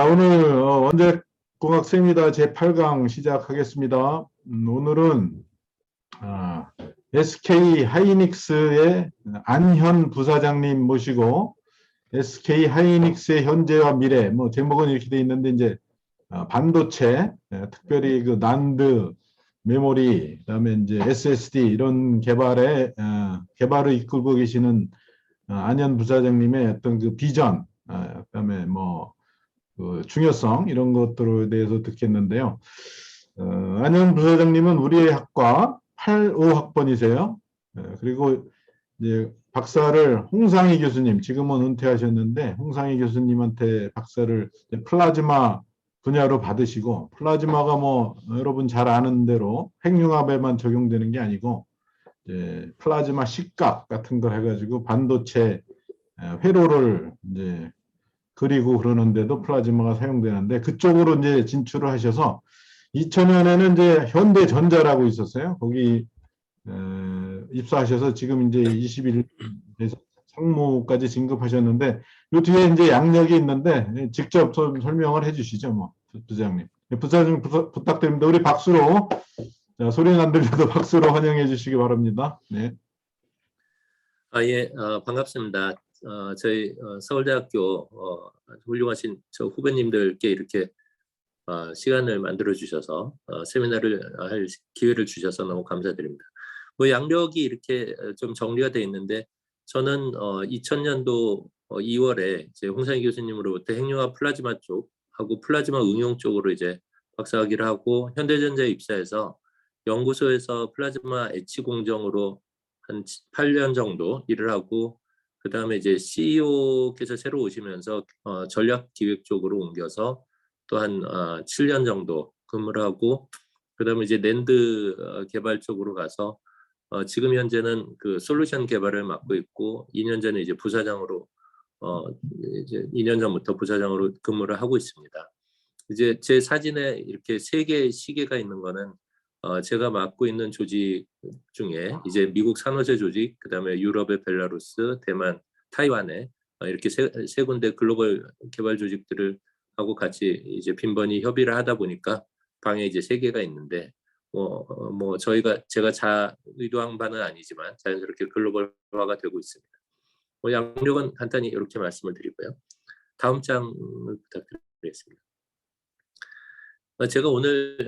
오늘 원자공학 세미나 제8강 시작하겠습니다. 오늘은 SK 하이닉스의 안현 부사장님 모시고 SK 하이닉스의 현재와 미래, 제목은 이렇게 돼 있는데 이제 반도체, 특별히 그 난드, 메모리, 그다음에 이제 SSD 이런 개발을 이끌고 계시는 안현 부사장님의 어떤 그 비전, 그다음에 그 중요성 이런 것들에 대해서 듣겠는데요. 안현 부사장님은 우리 학과 85학번이세요. 그리고 이제 박사를 홍상희 교수님, 지금은 은퇴하셨는데 홍상희 교수님한테 박사를 플라즈마 분야로 받으시고, 플라즈마가 여러분 잘 아는 대로 핵융합에만 적용되는 게 아니고 이제 플라즈마 식각 같은 걸 해가지고 반도체 회로를 이제 그리고 그러는데도 플라즈마가 사용되는데, 그쪽으로 이제 진출을 하셔서 2000년에는 이제 현대전자라고 있었어요. 거기 입사하셔서 지금 이제 21에서 상무까지 진급하셨는데, 이 뒤에 이제 양력이 있는데 직접 좀 설명을 해주시죠, 부장님. 부장님 부탁드립니다. 우리 박수로, 소리는 안 들려도 박수로 환영해 주시기 바랍니다. 네. 예, 반갑습니다. 저희 서울대학교 훌륭하신 저 후배님들께 이렇게 시간을 만들어 주셔서 세미나를 할 기회를 주셔서 너무 감사드립니다. 양력이 이렇게 좀 정리가 되어 있는데, 저는 2000년도 2월에 이제 홍상희 교수님으로부터 핵융합 플라즈마 쪽하고 플라즈마 응용 쪽으로 이제 박사학위를 하고 현대전자에 입사해서 연구소에서 플라즈마 etch 공정으로 한 8년 정도 일을 하고, 그 다음에 이제 CEO께서 새로 오시면서 전략 기획 쪽으로 옮겨서 또 한 7년 정도 근무를 하고, 그 다음에 이제 낸드 개발 쪽으로 가서 지금 현재는 그 솔루션 개발을 맡고 있고, 2년 전에 이제 부사장으로 이제 2년 전부터 부사장으로 근무를 하고 있습니다. 이제 제 사진에 이렇게 3개의 시계가 있는 거는 제가 맡고 있는 조직 중에 이제 미국 산호제 조직, 그다음에 유럽의 벨라루스, 대만, 타이완에 이렇게 세 군데 글로벌 개발 조직들을 하고 같이 이제 빈번히 협의를 하다 보니까 방에 이제 3개가 있는데, 제가 의도한 바는 아니지만 자연스럽게 글로벌화가 되고 있습니다. 양력은 간단히 이렇게 말씀을 드리고요. 다음 장을 부탁드리겠습니다. 제가 오늘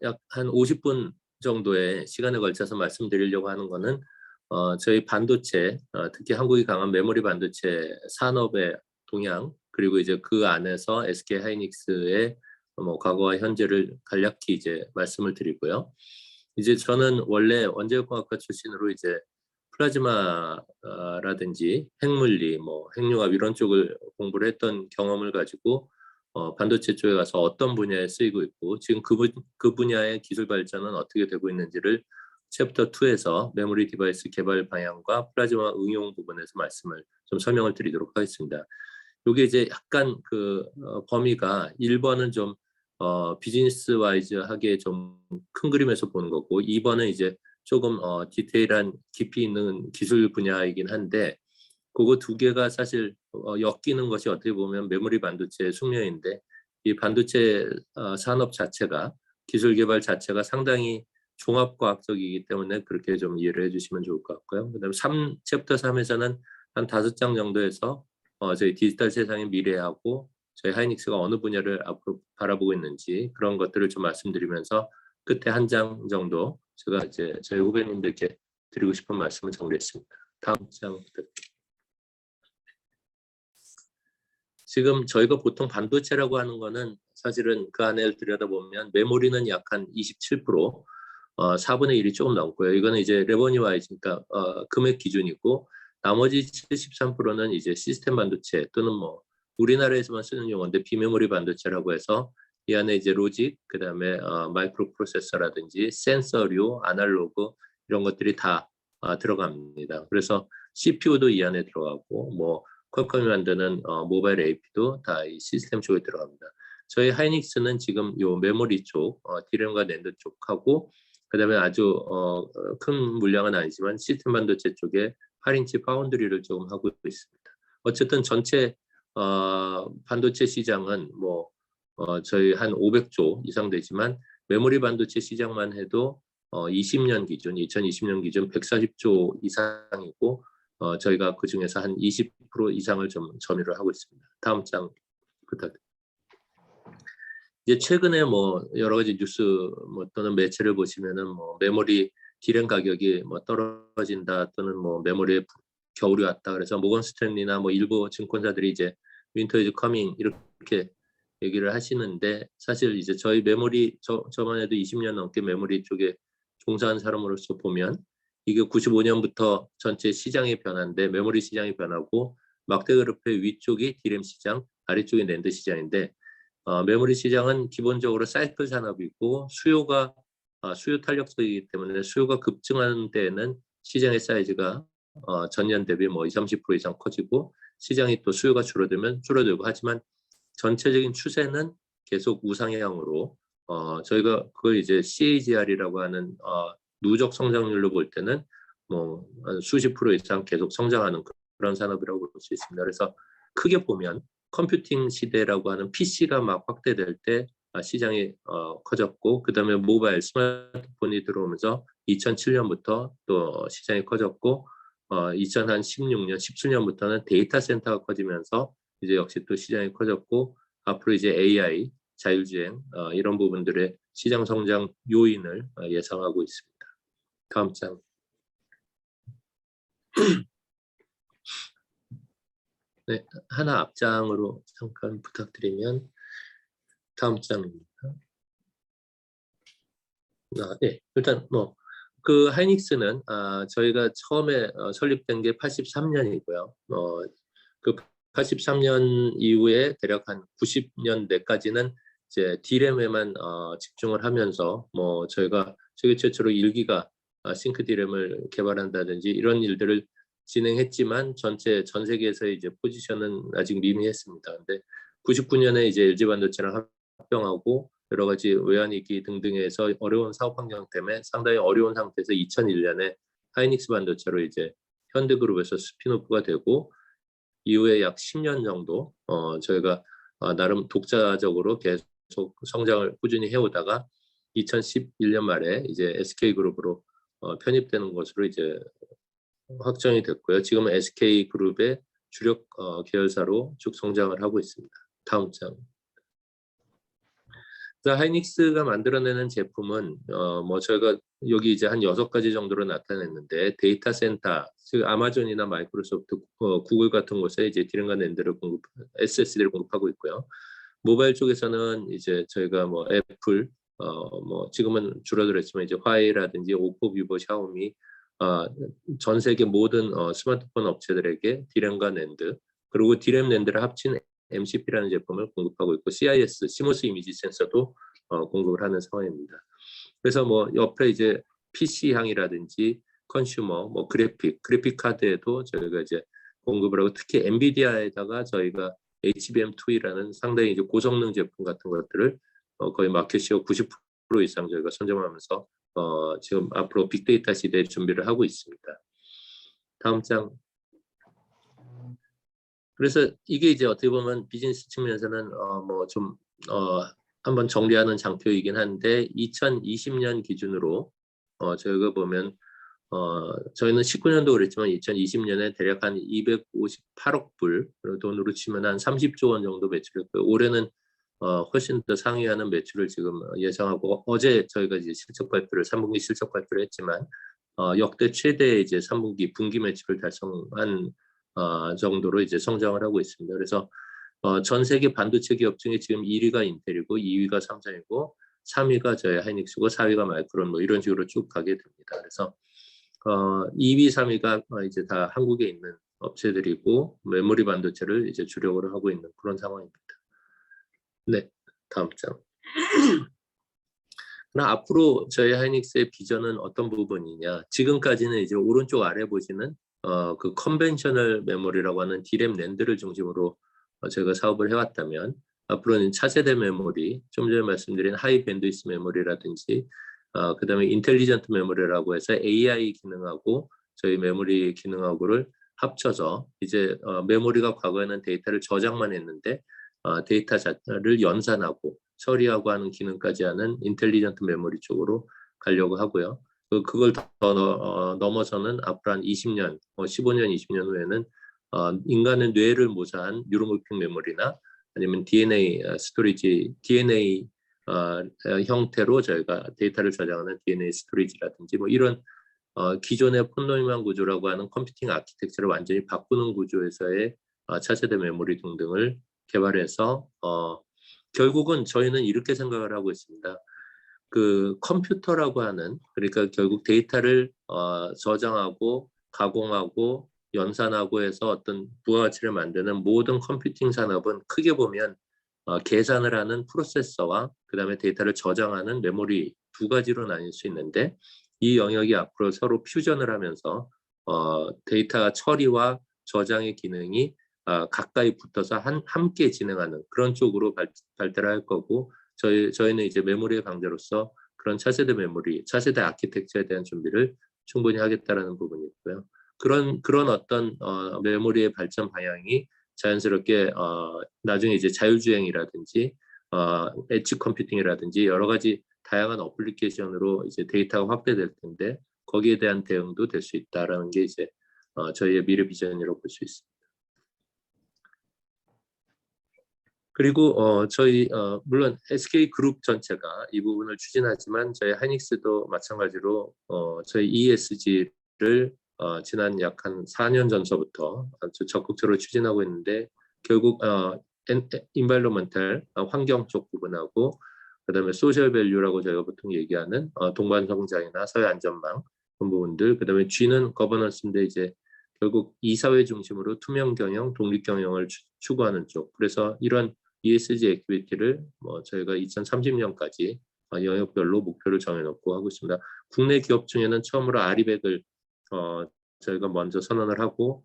약 한 50분 정도의 시간에 걸쳐서 말씀드리려고 하는 거는 저희 반도체, 특히 한국이 강한 메모리 반도체 산업의 동향, 그리고 이제 그 안에서 SK 하이닉스의 과거와 현재를 간략히 이제 말씀을 드리고요. 이제 저는 원래 원자력공학과 출신으로 이제 플라즈마라든지 핵물리, 핵융합 이런 쪽을 공부를 했던 경험을 가지고 반도체 쪽에 가서 어떤 분야에 쓰이고 있고 지금 그 분야의 기술 발전은 어떻게 되고 있는지를 챕터 2에서 메모리 디바이스 개발 방향과 플라즈마 응용 부분에서 좀 설명을 드리도록 하겠습니다. 이게 이제 약간 그 범위가 1번은 좀 비즈니스 와이즈하게 좀 큰 그림에서 보는 거고, 2번은 이제 조금 디테일한 깊이 있는 기술 분야이긴 한데, 그거 2개가 사실 엮이는 것이 어떻게 보면 메모리 반도체의 숙명인데, 이 반도체 산업 자체가, 기술 개발 자체가 상당히 종합과학적이기 때문에 그렇게 좀 이해를 해주시면 좋을 것 같고요. 그다음에 챕터 3에서는 한 5장 정도에서 저희 디지털 세상의 미래하고 저희 하이닉스가 어느 분야를 앞으로 바라보고 있는지 그런 것들을 좀 말씀드리면서 끝에 1장 정도 제가 이제 저희 후배님들께 드리고 싶은 말씀을 정리했습니다. 다음 장 부탁드립니다. 지금 저희가 보통 반도체라고 하는 거는 사실은 그 안에 들여다보면 메모리는 약 한 27%, 4분의 1이 조금 넘고요. 이거는 이제 레버뉴 와이즈니까 금액 기준이고, 나머지 73%는 이제 시스템 반도체 또는 우리나라에서만 쓰는 용어인데 비메모리 반도체라고 해서 이 안에 이제 로직, 그다음에 마이크로 프로세서라든지 센서류, 아날로그 이런 것들이 다 들어갑니다. 그래서 CPU도 이 안에 들어가고 퀄컴이 만드는 모바일 AP도 다 이 시스템 쪽에 들어갑니다. 저희 하이닉스는 지금 요 메모리 쪽, 디램과 낸드 쪽하고, 그다음에 아주 큰 물량은 아니지만 시스템 반도체 쪽에 8인치 파운드리를 조금 하고 있습니다. 어쨌든 전체 반도체 시장은 뭐 저희 한 500조 이상 되지만 메모리 반도체 시장만 해도 20년 기준, 2020년 기준 140조 이상이고 저희가 그 중에서 한 20% 이상을 좀 점유를 하고 있습니다. 다음 장 부탁드립니다. 이제 최근에 뭐 여러 가지 뉴스 뭐 또는 매체를 보시면은 뭐 메모리 디램 가격이 뭐 떨어진다 또는 뭐 메모리에 겨울이 왔다 그래서 모건 스탠리나 뭐 일부 증권사들이 이제 윈터 이즈 커밍 이렇게 얘기를 하시는데 사실 이제 저희 메모리 저만 해도 20년 넘게 메모리 쪽에 종사한 사람으로서 보면 이게 95년부터 전체 시장의 변화인데 메모리 시장이 변하고 막대 그래프의 위쪽이 디램 시장, 아래쪽이 낸드 시장인데 메모리 시장은 기본적으로 사이클 산업이고 수요 탄력적이기 때문에 수요가 급증하는 때에는 시장의 사이즈가 전년 대비 뭐 20-30% 이상 커지고 시장이 또 수요가 줄어들면 줄어들고 하지만 전체적인 추세는 계속 우상향으로 저희가 그걸 이제 CAGR이라고 하는 누적 성장률로 볼 때는 뭐 수십 프로 이상 계속 성장하는 그런 산업이라고 볼 수 있습니다. 그래서 크게 보면 컴퓨팅 시대라고 하는 PC가 막 확대될 때 시장이 커졌고 그다음에 모바일 스마트폰이 들어오면서 2007년부터 또 시장이 커졌고 2016년, 17년부터는 데이터 센터가 커지면서 이제 역시 또 시장이 커졌고 앞으로 이제 AI, 자율주행 이런 부분들의 시장 성장 요인을 예상하고 있습니다. 다음 장. 네, 하나 앞장으로 잠깐 부탁드리면 다음 장입니다. 네, 일단 뭐 그 하이닉스는 저희가 처음에 설립된 게 83년이고요. 그 83년 이후에 대략 한 90년대까지는 이제 D램에만 집중을 하면서 뭐 저희가 세계 최초로 1기가 싱크 D램을 개발한다든지 이런 일들을 진행했지만 전 세계에서 이제 포지션은 아직 미미했습니다. 근데 99년에 이제 LG 반도체랑 합병하고 여러 가지 외환위기 등등에서 어려운 사업 환경 때문에 상당히 어려운 상태에서 2001년에 하이닉스 반도체로 이제 현대그룹에서 스핀오프가 되고 이후에 약 10년 정도 저희가 나름 독자적으로 계속 성장을 꾸준히 해오다가 2011년 말에 이제 SK그룹으로 편입되는 것으로 이제 확정이 됐고요. 지금은 SK그룹의 주력 계열사로 쭉 성장을 하고 있습니다. 다음 장. 하이닉스가 만들어내는 제품은 뭐 저희가 여기 이제 한 6가지 정도로 나타냈는데 데이터 센터, 즉 아마존이나 마이크로소프트, 구글 같은 곳에 이제 디램과 낸드를 SSD를 공급하고 있고요. 모바일 쪽에서는 이제 저희가 뭐 애플, 뭐 지금은 줄어들었지만 이제 화웨이라든지 오포, 비보, 샤오미 전 세계 모든 스마트폰 업체들에게 디램과 낸드 그리고 디램 낸드를 합친 MCP라는 제품을 공급하고 있고 CIS, 시모스 이미지 센서도 공급을 하는 상황입니다. 그래서 뭐 옆에 이제 PC향이라든지 컨슈머, 뭐 그래픽 카드에도 저희가 이제 공급을 하고 특히 엔비디아에다가 저희가 HBM2E라는 상당히 이제 고성능 제품 같은 것들을 거의 마켓시어 90% 이상 저희가 선점하면서 지금 앞으로 빅데이터 시대에 준비를 하고 있습니다. 다음 장. 그래서 이게 이제 어떻게 보면 비즈니스 측면에서는 뭐 좀 한번 정리하는 장표이긴 한데 2020년 기준으로 저희가 보면 저희는 19년도 그랬지만 2020년에 대략 한 258억 불 돈으로 치면 한 30조 원 정도 매출했고요. 올해는 훨씬 더 상회하는 매출을 지금 예상하고 어제 저희가 이제 실적 발표를 3분기 실적 발표를 했지만 역대 최대 이제 3분기 분기 매출을 달성한 정도로 이제 성장을 하고 있습니다. 그래서 전 세계 반도체 기업 중에 지금 1위가 인텔이고 2위가 삼성이고 3위가 저희 하이닉스고 4위가 마이크론 뭐 이런 식으로 쭉 가게 됩니다. 그래서 2위, 3위가 이제 다 한국에 있는 업체들이고 메모리 반도체를 이제 주력으로 하고 있는 그런 상황입니다. 네, 다음 장. 그럼 앞으로 저희 하이닉스의 비전은 어떤 부분이냐? 지금까지는 이제 오른쪽 아래 보시는 그 컨벤셔널 메모리라고 하는 디램 낸드를 중심으로 저희가 사업을 해왔다면 앞으로는 차세대 메모리, 좀 전에 말씀드린 하이 밴드위스 메모리라든지 그다음에 인텔리전트 메모리라고 해서 AI 기능하고 저희 메모리 기능하고를 합쳐서 이제 메모리가 과거에는 데이터를 저장만 했는데 데이터를 연산하고 처리하고 하는 기능까지 하는 인텔리전트 메모리 쪽으로 가려고 하고요. 그걸 더 넘어서는 앞으로 한 20년, 15년, 20년 후에는 인간의 뇌를 모사한 뉴로무핑 메모리나 아니면 DNA 스토리지, DNA 형태로 저희가 데이터를 저장하는 DNA 스토리지라든지 뭐 이런 기존의 폰노이만 구조라고 하는 컴퓨팅 아키텍처를 완전히 바꾸는 구조에서의 차세대 메모리 등등을 개발해서 결국은 저희는 이렇게 생각을 하고 있습니다. 그 컴퓨터라고 하는, 그러니까 결국 데이터를 저장하고 가공하고 연산하고 해서 어떤 부가가치를 만드는 모든 컴퓨팅 산업은 크게 보면 계산을 하는 프로세서와 그 다음에 데이터를 저장하는 메모리 두 가지로 나뉠 수 있는데, 이 영역이 앞으로 서로 퓨전을 하면서 데이터 처리와 저장의 기능이 가까이 붙어서 함께 진행하는 그런 쪽으로 발달을 할 거고, 저희는 이제 메모리의 강자로서 그런 차세대 메모리, 차세대 아키텍처에 대한 준비를 충분히 하겠다라는 부분이 있고요. 그런 어떤 메모리의 발전 방향이 자연스럽게 나중에 이제 자율주행이라든지 엣지 컴퓨팅이라든지 여러 가지 다양한 어플리케이션으로 이제 데이터가 확대될 텐데, 거기에 대한 대응도 될 수 있다라는 게 이제 저희의 미래 비전이라고 볼 수 있습니다. 그리고 저희 물론 SK그룹 전체가 이 부분을 추진하지만 저희 하이닉스도 마찬가지로 저희 ESG를 지난 약 한 4년 전서부터 아주 적극적으로 추진하고 있는데, 결국 인바이러먼탈 환경 쪽 부분하고 그다음에 소셜 밸류라고 저희가 보통 얘기하는 동반 성장이나 사회 안전망 그런 부분들, 그다음에 G는 거버넌스인데 이제 결국 이사회 중심으로 투명 경영, 독립 경영을 추구하는 쪽. 그래서 이런 ESG 액티비티를 저희가 2030년까지 영역별로 목표를 정해놓고 하고 있습니다. 국내 기업 중에는 처음으로 아리백을 저희가 먼저 선언을 하고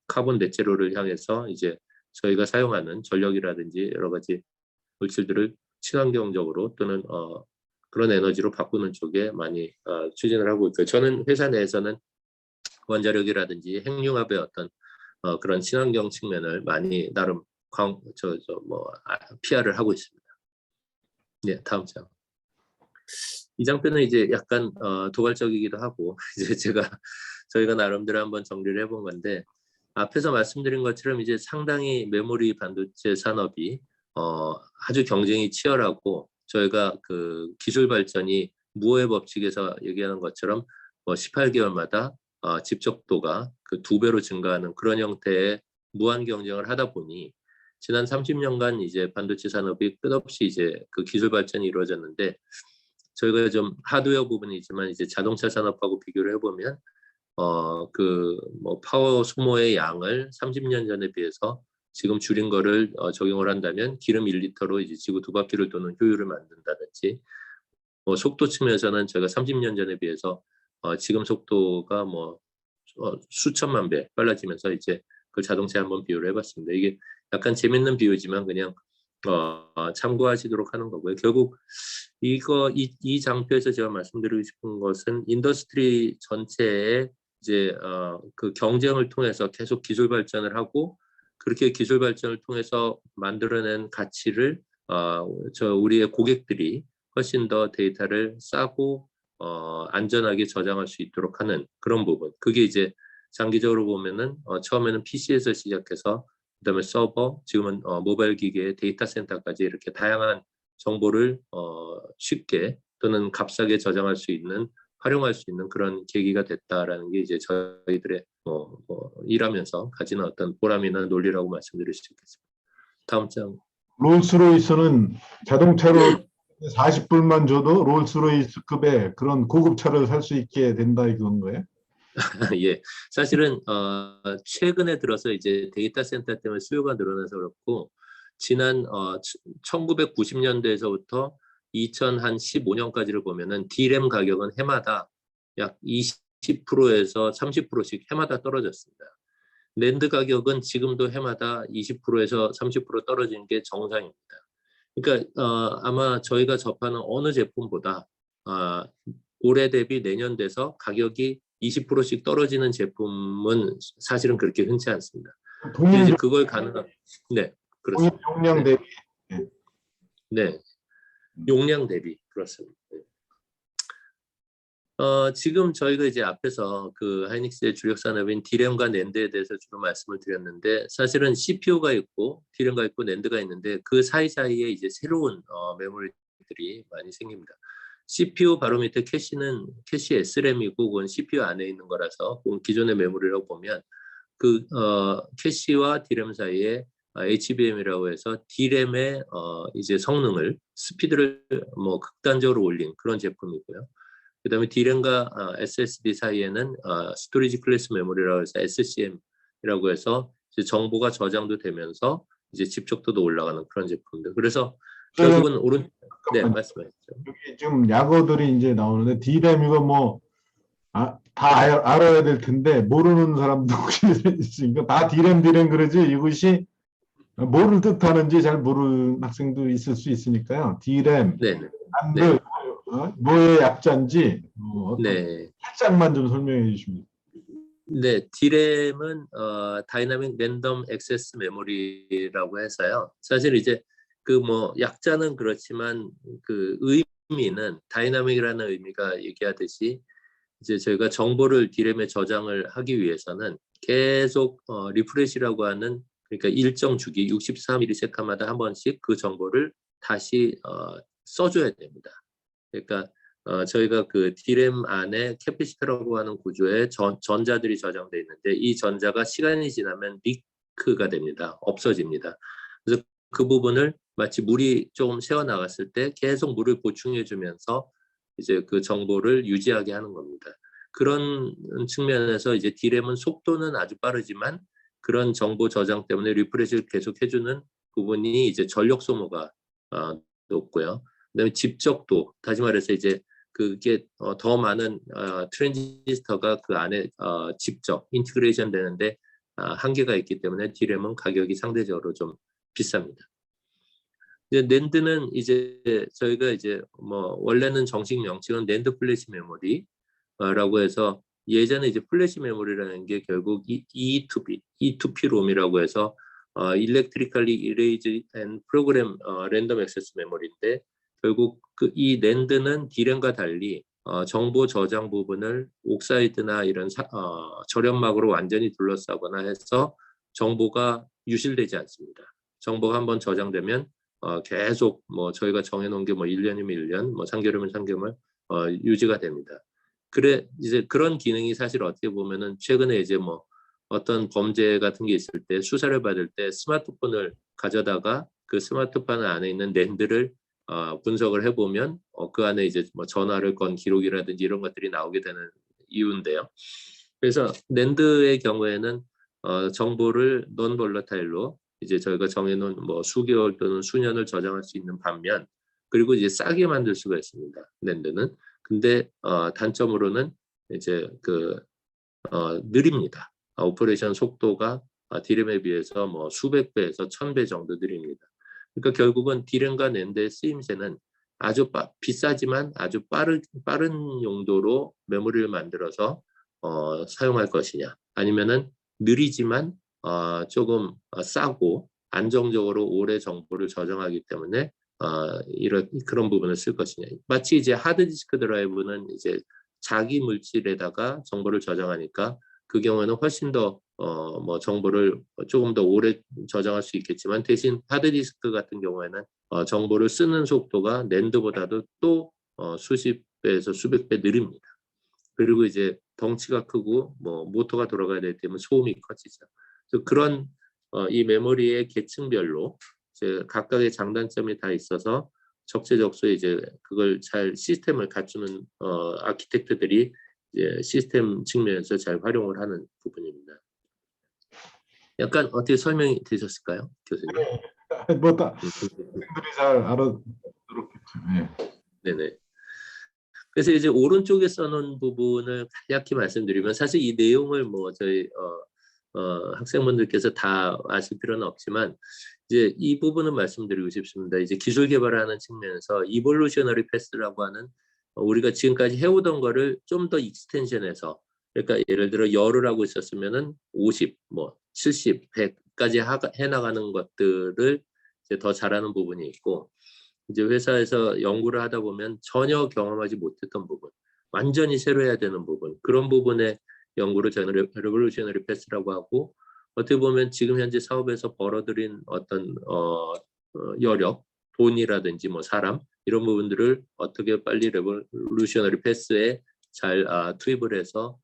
카본 넷제로를 향해서 이제 저희가 사용하는 전력이라든지 여러 가지 물질들을 친환경적으로 또는 그런 에너지로 바꾸는 쪽에 많이 추진을 하고 있고요. 저는 회사 내에서는 원자력이라든지 핵융합의 어떤 그런 친환경 측면을 많이 나름 PR을 하고 있습니다. 네, 다음 장. 이 장표는 이제 약간 도발적이기도 하고 이제 저희가 나름대로 한번 정리를 해본 건데, 앞에서 말씀드린 것처럼 이제 상당히 메모리 반도체 산업이 아주 경쟁이 치열하고, 저희가 그 기술 발전이 무어의 법칙에서 얘기하는 것처럼 18개월마다 집적도가 그 2배로 증가하는 그런 형태의 무한 경쟁을 하다 보니 지난 30년간 이제 반도체 산업이 끝없이 이제 그 기술 발전이 이루어졌는데, 저희가 좀 하드웨어 부분이지만 이제 자동차 산업하고 비교를 해보면 파워 소모의 양을 30년 전에 비해서 지금 줄인 거를 적용을 한다면 기름 1리터로 이제 지구 2바퀴를 도는 효율을 만든다든지, 속도 측면에서는 저희가 30년 전에 비해서 지금 속도가 수천만 배 빨라지면서 이제 그 자동차에 한번 비유를 해봤습니다. 이게 약간 재밌는 비유지만 그냥 참고하시도록 하는 거고요. 결국 이 장표에서 제가 말씀드리고 싶은 것은 인더스트리 전체에 이제 그 경쟁을 통해서 계속 기술 발전을 하고, 그렇게 기술 발전을 통해서 만들어낸 가치를 우리의 고객들이 훨씬 더 데이터를 싸고 안전하게 저장할 수 있도록 하는 그런 부분. 그게 이제 장기적으로 보면은 처음에는 PC에서 시작해서 그다음에 서버, 지금은 모바일 기기의 데이터 센터까지 이렇게 다양한 정보를 쉽게 또는 값싸게 저장할 수 있는, 활용할 수 있는 그런 계기가 됐다라는 게 이제 저희들의 일하면서 가지는 어떤 보람이나 논리라고 말씀드릴 수 있겠습니다. 다음 장. 롤스로이스는 자동차로 40불만 줘도 롤스로이스급의 그런 고급차를 살 수 있게 된다 이건 거예요? 예, 사실은 최근에 들어서 이제 데이터 센터 때문에 수요가 늘어나서 그렇고, 지난 1990년대에서부터 2015년까지를 보면은 D램 가격은 해마다 약 20%에서 30%씩 해마다 떨어졌습니다. 낸드 가격은 지금도 해마다 20%에서 30% 떨어지는 게 정상입니다. 그러니까 아마 저희가 접하는 어느 제품보다 올해 대비 내년 돼서 가격이 20%씩 떨어지는 제품은 사실은 그렇게 흔치 않습니다. 근데 동일 이제 그걸 가능한 네, 동일 그렇습니다. 용량 네. 대비. 예. 네, 용량 대비 그렇습니다. 네. 지금 저희가 이제 앞에서 그 하이닉스의 주력 산업인 D램과 낸드에 대해서 주로 말씀을 드렸는데, 사실은 CPU가 있고 D램가 있고 낸드가 있는데 그 사이사이에 이제 새로운 메모리들이 많이 생깁니다. CPU 바로 밑에 캐시 SRAM이고 그건 CPU 안에 있는 거라서 그건 기존의 메모리라고 보면, 그 캐시와 D램 사이에 HBM이라고 해서 D램의 이제 성능을 스피드를 뭐 극단적으로 올린 그런 제품이고요. 그다음에 D램과 SSD 사이에는 스토리지 클래스 메모리라고 해서 SCM이라고 해서 이제 정보가 저장도 되면서 이제 집적도도 올라가는 그런 제품들. 그래서 결국은 네, 잠깐만요. 말씀하시죠. 여기 지금 약어들이 이제 나오는데 D램 이거 뭐 다 알아야 될 텐데 모르는 사람도 혹시 있으니까 다 D램 그러지 이것이 뭐를 뜻하는지 잘 모르는 학생도 있을 수 있으니까요. D램, 네, 네, 안드 뭐의 약자인지 어떤 네. 살짝만 좀 설명해 주시면. 네, D램은 다이나믹 랜덤 액세스 메모리라고 해서요. 사실 이제 그 뭐 약자는 그렇지만 그 의미는 다이나믹이라는 의미가 얘기하듯이 이제 저희가 정보를 D램에 저장을 하기 위해서는 계속 리프레시라고 하는, 그러니까 일정 주기 63ms/s마다 한 번씩 그 정보를 다시 써줘야 됩니다. 그러니까 저희가 그 D램 안에 캐피시터라고 하는 구조에 전자들이 저장돼 있는데 이 전자가 시간이 지나면 리크가 됩니다. 없어집니다. 그래서 그 부분을 마치 물이 조금 새어 나갔을 때 계속 물을 보충해 주면서 이제 그 정보를 유지하게 하는 겁니다. 그런 측면에서 이제 D램은 속도는 아주 빠르지만 그런 정보 저장 때문에 리프레시를 계속 해주는 부분이 이제 전력 소모가 높고요. 그다음에 집적도, 다시 말해서 이제 그게 더 많은 트랜지스터가 그 안에 집적, 인티그레이션 되는데 한계가 있기 때문에 D램은 가격이 상대적으로 좀 비쌉니다. 이제 낸드는 이제 저희가 이제 뭐 원래는 정식 명칭은 낸드 플래시 메모리라고 해서, 예전에 이제 플래시 메모리라는 게 결국 E2P 롬이라고 해서 Electrically Erased and Program Random Access Memory인데, 결국 그 이 낸드는 D램과 달리 정보 저장 부분을 옥사이드나 이런 절연막으로 완전히 둘러싸거나 해서 정보가 유실되지 않습니다. 정보가 한번 저장되면 계속 뭐 저희가 정해놓은 게 뭐 1년이면 1년, 뭐 3개월이면 3개월 유지가 됩니다. 그래 이제 그런 기능이 사실 어떻게 보면은 최근에 이제 뭐 어떤 범죄 같은 게 있을 때 수사를 받을 때 스마트폰을 가져다가 그 스마트폰 안에 있는 낸드를 분석을 해보면 그 안에 이제 뭐 전화를 건 기록이라든지 이런 것들이 나오게 되는 이유인데요. 그래서 낸드의 경우에는 정보를 non volatile로 이제 저희가 정해놓은 뭐 수개월 또는 수년을 저장할 수 있는 반면, 그리고 이제 싸게 만들 수가 있습니다. 낸드는. 근데 단점으로는 이제 그 느립니다. 오퍼레이션 속도가 D램에 비해서 뭐 수백 배에서 1000배 정도 느립니다. 그러니까 결국은 D램과 낸드의 쓰임새는 아주 비싸지만 아주 빠른 용도로 메모리를 만들어서 사용할 것이냐, 아니면은 느리지만 조금 싸고 안정적으로 오래 정보를 저장하기 때문에 그런 부분을 쓸 것이냐. 마치 이제 하드디스크 드라이브는 이제 자기 물질에다가 정보를 저장하니까 그 경우에는 훨씬 더 뭐 정보를 조금 더 오래 저장할 수 있겠지만, 대신 하드디스크 같은 경우에는 정보를 쓰는 속도가 낸드보다도 또 수십 배에서 수백 배 느립니다. 그리고 이제 덩치가 크고 뭐 모터가 돌아가야 되기 때문에 소음이 커지죠. 그래서 그런 이 메모리의 계층별로 이제 각각의 장단점이 다 있어서 적재적소에 이제 그걸 잘 시스템을 갖추는 아키텍트들이 이제 시스템 측면에서 잘 활용을 하는 부분입니다. 약간 어떻게 설명이 되셨을까요, 교수님? 뭐다 학생들이 잘 알아들었겠죠. 예. 네네. 그래서 이제 오른쪽에 써놓은 부분을 간략히 말씀드리면, 사실 이 내용을 뭐 저희 학생분들께서 다 아실 필요는 없지만 이제 이 부분은 말씀드리고 싶습니다. 이제 기술 개발하는 측면에서 이볼루셔너리 패스라고 하는 우리가 지금까지 해오던 거를 좀 더 익스텐션해서 그러니까 예를 들어 열을 하고 있었으면은 50, 뭐 70, 100까지 해나가는 것들을 이제 더 잘하는 부분이 있고, 이제 회사에서 연구를 하다 보면 전혀 경험하지 못했던 부분, 완전히 새로 해야 되는 부분, 그런 부분의 연구를 저는 레볼루셔너리 패스라고 하고, 어떻게 보면 지금 현재 사업에서 벌어들인 어떤 여력, 돈이라든지 뭐 사람 이런 부분들을 어떻게 빨리 레볼루셔너리 패스에 잘 투입을 해서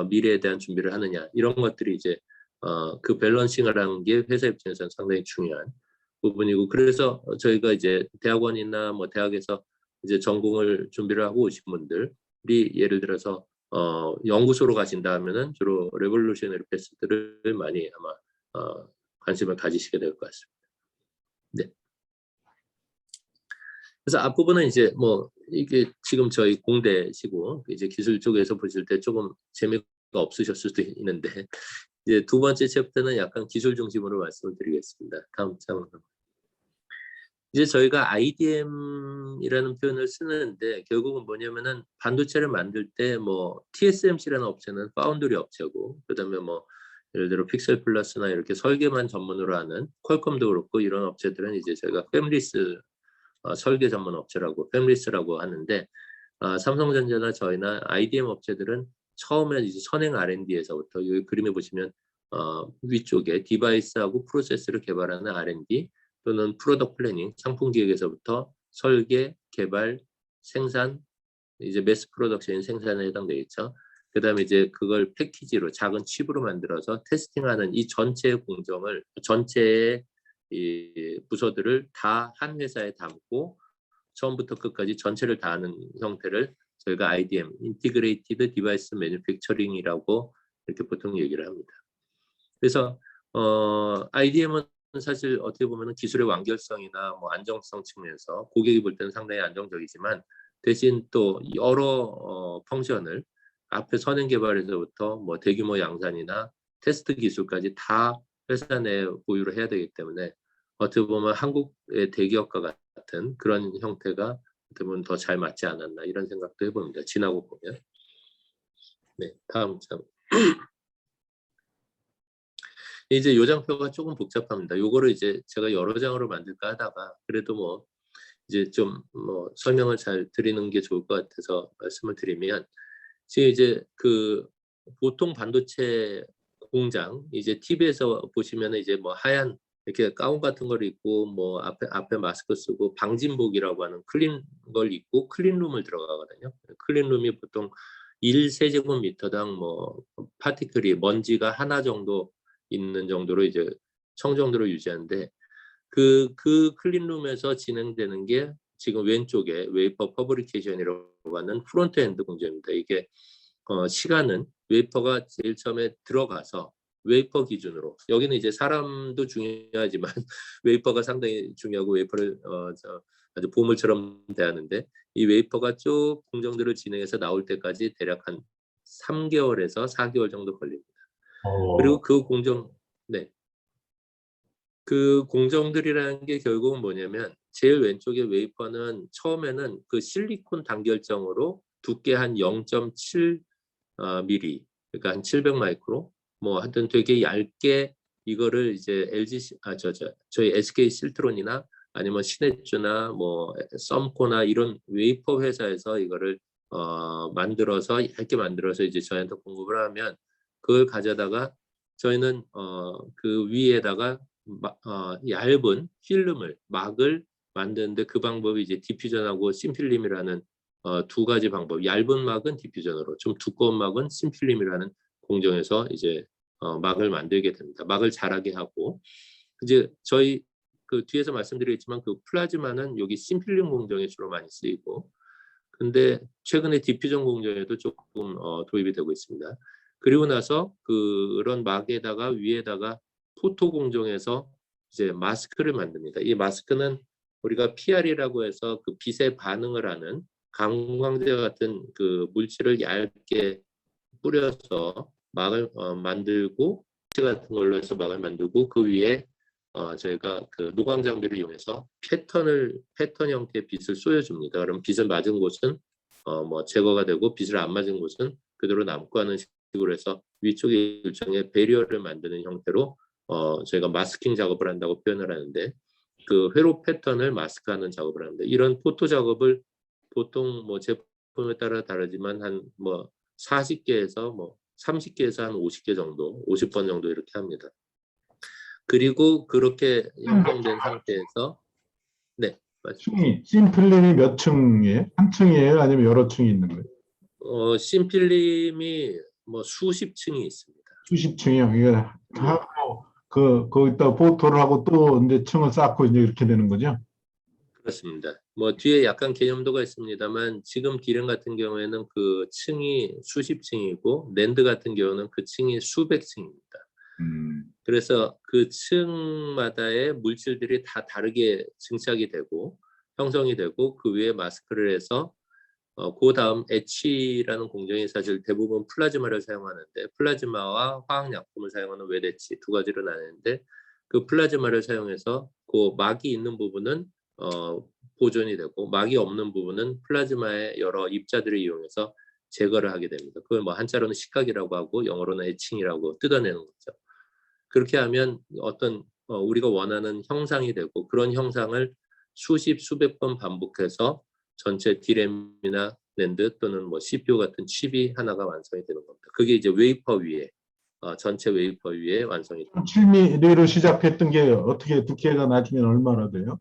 미래에 대한 준비를 하느냐, 이런 것들이 이제 그 밸런싱을 하는 게 회사 입장에서는 상당히 중요한 부분이고, 그래서 저희가 이제 대학원이나 뭐 대학에서 이제 전공을 준비를 하고 오신 분들이 예를 들어서 연구소로 가신다 하면은 주로 레볼루셔너리 패스들을 많이 아마 관심을 가지시게 될 것 같습니다. 네. 그래서 앞부분은 이제 뭐 이게 지금 저희 공대시고 이제 기술 쪽에서 보실 때 조금 재미가 없으셨을 수도 있는데, 이제 두 번째 챕터는 약간 기술 중심으로 말씀을 드리겠습니다. 다음 장. 이제 저희가 IDM이라는 표현을 쓰는데 결국은 뭐냐면은 반도체를 만들 때 뭐 TSMC라는 업체는 파운드리 업체고, 그다음에 뭐 예를 들어 픽셀 플러스나 이렇게 설계만 전문으로 하는 퀄컴도 그렇고, 이런 업체들은 이제 저희가 팹리스 설계 전문 업체라고 팹리스라고 하는데, 삼성전자나 저희나 IDM 업체들은 처음에 이제 선행 R&D에서부터 여기 그림에 보시면 위쪽에 디바이스하고 프로세스를 개발하는 R&D 또는 프로덕트 플래닝, 상품 기획에서부터 설계, 개발, 생산, 이제 매스 프로덕션 생산에 해당되겠죠. 그 다음에 이제 그걸 패키지로 작은 칩으로 만들어서 테스팅하는 이 전체의 공정을, 전체의 이 부서들을 다 한 회사에 담고 처음부터 끝까지 전체를 다 하는 형태를 저희가 IDM, 인티그레이티드 디바이스 매니팩처링이라고 이렇게 보통 얘기를 합니다. 그래서 IDM은 사실 어떻게 보면 기술의 완결성이나 뭐 안정성 측면에서 고객이 볼 때는 상당히 안정적이지만, 대신 또 여러 펑션을 앞에 선행 개발에서부터 뭐 대규모 양산이나 테스트 기술까지 다 회사 내에 보유를 해야 되기 때문에 어떻게 보면 한국의 대기업과 같은 그런 형태가 어떻게 보면 더 잘 맞지 않았나, 이런 생각도 해봅니다. 지나고 보면. 네, 다음 장. 이제 요 장표가 조금 복잡합니다. 요거를 이제 제가 여러 장으로 만들까 하다가 그래도 뭐 이제 좀 뭐 설명을 잘 드리는 게 좋을 것 같아서 말씀을 드리면, 지금 이제 그 보통 반도체 공장 이제 TV에서 보시면 이제 뭐 하얀 이렇게 가운 같은 걸 입고 뭐 앞에 마스크 쓰고 방진복이라고 하는 클린 걸 입고 클린룸을 들어가거든요. 클린룸이 보통 1세제곱미터당 뭐 파티클이 먼지가 하나 정도 있는 정도로 이제 청정도로 유지하는데, 그 클린룸에서 진행되는 게 지금 왼쪽에 웨이퍼 퍼브리케이션이라고 하는 프론트엔드 공정입니다. 이게 시간은 웨이퍼가 제일 처음에 들어가서 웨이퍼 기준으로, 여기는 이제 사람도 중요하지만 웨이퍼가 상당히 중요하고 웨이퍼를 아주 보물처럼 대하는데, 이 웨이퍼가 쭉 공정들을 진행해서 나올 때까지 대략 한 3개월에서 4개월 정도 걸립니다. 그리고 그 공정, 네. 그 공정들이라는 게 결국은 뭐냐면, 제일 왼쪽에 웨이퍼는 처음에는 그 실리콘 단결정으로 두께 한 0.7 미리, 그러니까 한 700 마이크로, 뭐 하여튼 되게 얇게 이거를 이제 저희 SK 실트론이나 아니면 시네츠나 뭐 썸코나 이런 웨이퍼 회사에서 이거를 만들어서 얇게 만들어서 이제 저희한테 공급을 하면, 그걸 가져다가 저희는 그 위에다가 얇은 필름을 막을 만드는데, 그 방법이 이제 디퓨전하고 심필림이라는 두 가지 방법, 얇은 막은 디퓨전으로, 좀 두꺼운 막은 심필림이라는 공정에서 이제 막을 만들게 됩니다. 막을 자라게 하고, 이제 저희 그 뒤에서 말씀드리겠지만 그 플라즈마는 여기 심필림 공정에 주로 많이 쓰이고, 근데 최근에 디퓨전 공정에도 조금 도입이 되고 있습니다. 그리고 나서 그런 막에다가 위에다가 포토 공정에서 이제 마스크를 만듭니다. 이 마스크는 우리가 PR이라고 해서 그 빛에 반응을 하는 감광제 같은 그 물질을 얇게 뿌려서 막을 만들고, 같은 걸로 해서 막을 만들고, 그 위에 저희가 그 노광 장비를 이용해서 패턴 형태의 빛을 쏘여줍니다. 그럼 빛을 맞은 곳은 뭐 제거가 되고, 빛을 안 맞은 곳은 그대로 남고 하는 식으로 해서 위쪽에 일종의 배리어를 만드는 형태로 저희가 마스킹 작업을 한다고 표현을 하는데, 그 회로 패턴을 마스크하는 작업을 하는데, 이런 포토 작업을 보통 뭐 제품에 따라 다르지만 한 뭐 40개에서 뭐 30개에서 한 50개 정도, 50번 정도 이렇게 합니다. 그리고 그렇게 형성된 상태에서, 네, 층이, 심플림이 몇 층이에요? 한 층이에요? 아니면 여러 층이 있는 거예요? 심필림이 뭐 수십 층이 있습니다. 수십 층이요. 이게 하고 거기다 포토를 하고 또 이제 층을 쌓고 이제 이렇게 되는 거죠. 그렇습니다. 뭐 뒤에 약간 개념도가 있습니다만, 지금 디램 같은 경우에는 그 층이 수십 층이고, 낸드 같은 경우는 그 층이 수백 층입니다. 그래서 그 층마다의 물질들이 다 다르게 증착이 되고 형성이 되고, 그 위에 마스크를 해서 그 다음 엣치라는 공정이 사실 대부분 플라즈마를 사용하는데, 플라즈마와 화학약품을 사용하는 웹 엣치 두 가지로 나뉘는데, 그 플라즈마를 사용해서 그 막이 있는 부분은 보존이 되고, 막이 없는 부분은 플라즈마의 여러 입자들을 이용해서 제거를 하게 됩니다. 그걸 뭐 한자로는 식각이라고 하고 영어로는 에칭이라고 뜯어내는 거죠. 그렇게 하면 어떤 우리가 원하는 형상이 되고, 그런 형상을 수십 수백 번 반복해서 전체 디램이나 낸드 또는 뭐 CPU 같은 칩이 하나가 완성이 되는 겁니다. 그게 이제 웨이퍼 위에 전체 웨이퍼 위에 완성이 됩니다. 7mm로 시작했던 게 어떻게 두께가 나중에 얼마나 돼요?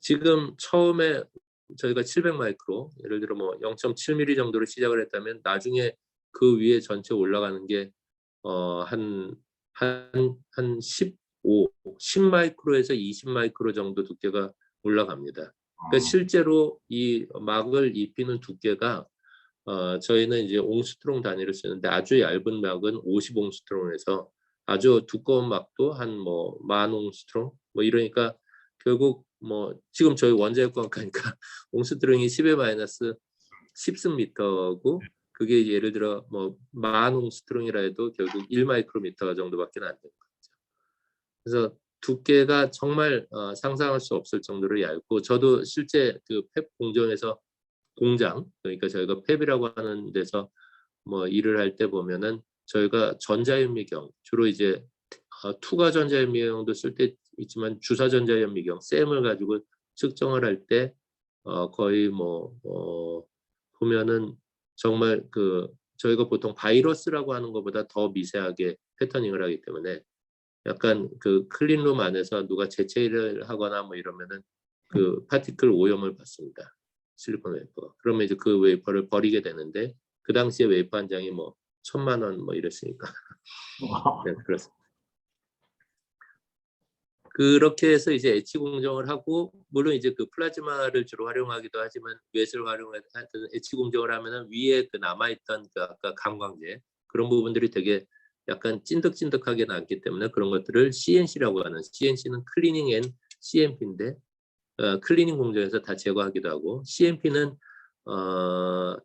지금 처음에 저희가 700 마이크로, 예를 들어 뭐 0.7mm 정도로 시작을 했다면, 나중에 그 위에 전체 올라가는 게 한 10 마이크로에서 20 마이크로 정도 두께가 올라갑니다. 그러니까 실제로 이 막을 입히는 두께가 저희는 이제 옹스트롱 단위를 쓰는데, 아주 얇은 막은 50옹스트롱에서 아주 두꺼운 막도 한 뭐 10,000옹스트롱 뭐 이러니까, 결국 뭐 지금 저희 원자력공학과니까 옹스트롱이 10의 마이너스 10승미터고, 그게 예를 들어 뭐 10,000옹스트롱이라 해도 결국 1마이크로미터 정도밖에 안 되는 거죠. 그래서 두께가 정말 상상할 수 없을 정도로 얇고, 저도 실제 그 펩 공정에서 공장, 그러니까 저희가 펩이라고 하는 데서 뭐 일을 할 때 보면은, 저희가 전자현미경 주로 이제 투과 전자현미경도 쓸 때 있지만, 주사 전자현미경 셈을 가지고 측정을 할 때 거의 뭐 보면은 정말 그 저희가 보통 바이러스라고 하는 것보다 더 미세하게 패터닝을 하기 때문에, 약간 그 클린룸 안에서 누가 재채기를 하거나 뭐 이러면은 그 파티클 오염을 받습니다. 실리콘 웨이퍼가. 그러면 이제 그 웨이퍼를 버리게 되는데, 그 당시에 웨이퍼 한 장이 뭐 1,000만 원 뭐 이랬으니까. 네, 그렇습니다. 그렇게 해서 이제 엣치 공정을 하고, 물론 이제 그 플라즈마를 주로 활용하기도 하지만, 웨스를 활용하든 엣치 공정을 하면은 위에 그 남아있던 그 아까 감광제, 그런 부분들이 되게 약간 찐득찐득하게 남기 때문에, 그런 것들을 CNC라고 하는, CNC는 클리닝 앤 CMP인데 클리닝 공정에서 다 제거하기도 하고, CMP는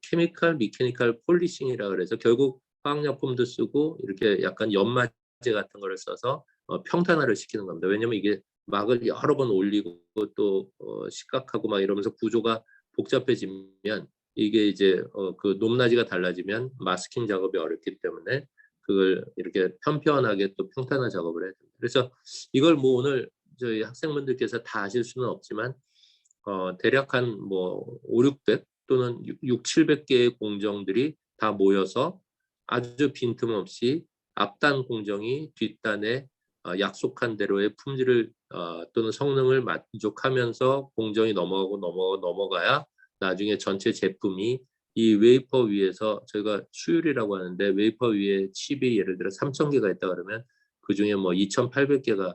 케미컬 미케니컬 폴리싱이라 그래서 결국 화학약품도 쓰고 이렇게 약간 연마제 같은 거를 써서 평탄화를 시키는 겁니다. 왜냐면 이게 막을 여러 번 올리고 또 식각하고 막 이러면서 구조가 복잡해지면, 이게 이제 그 높낮이가 달라지면 마스킹 작업이 어렵기 때문에, 그걸 이렇게 편편하게 또 평탄화 작업을 해야 됩니다. 그래서 이걸 뭐 오늘 저희 학생분들께서 다 아실 수는 없지만, 대략 한 뭐 5, 600 또는 6, 700개의 공정들이 다 모여서 아주 빈틈없이 앞단 공정이 뒷단에 약속한 대로의 품질을 또는 성능을 만족하면서 공정이 넘어가야 나중에 전체 제품이 이 웨이퍼 위에서, 저희가 수율이라고 하는데, 웨이퍼 위에 칩이 예를 들어 3,000개가 있다 그러면 그 중에 뭐 2,800개가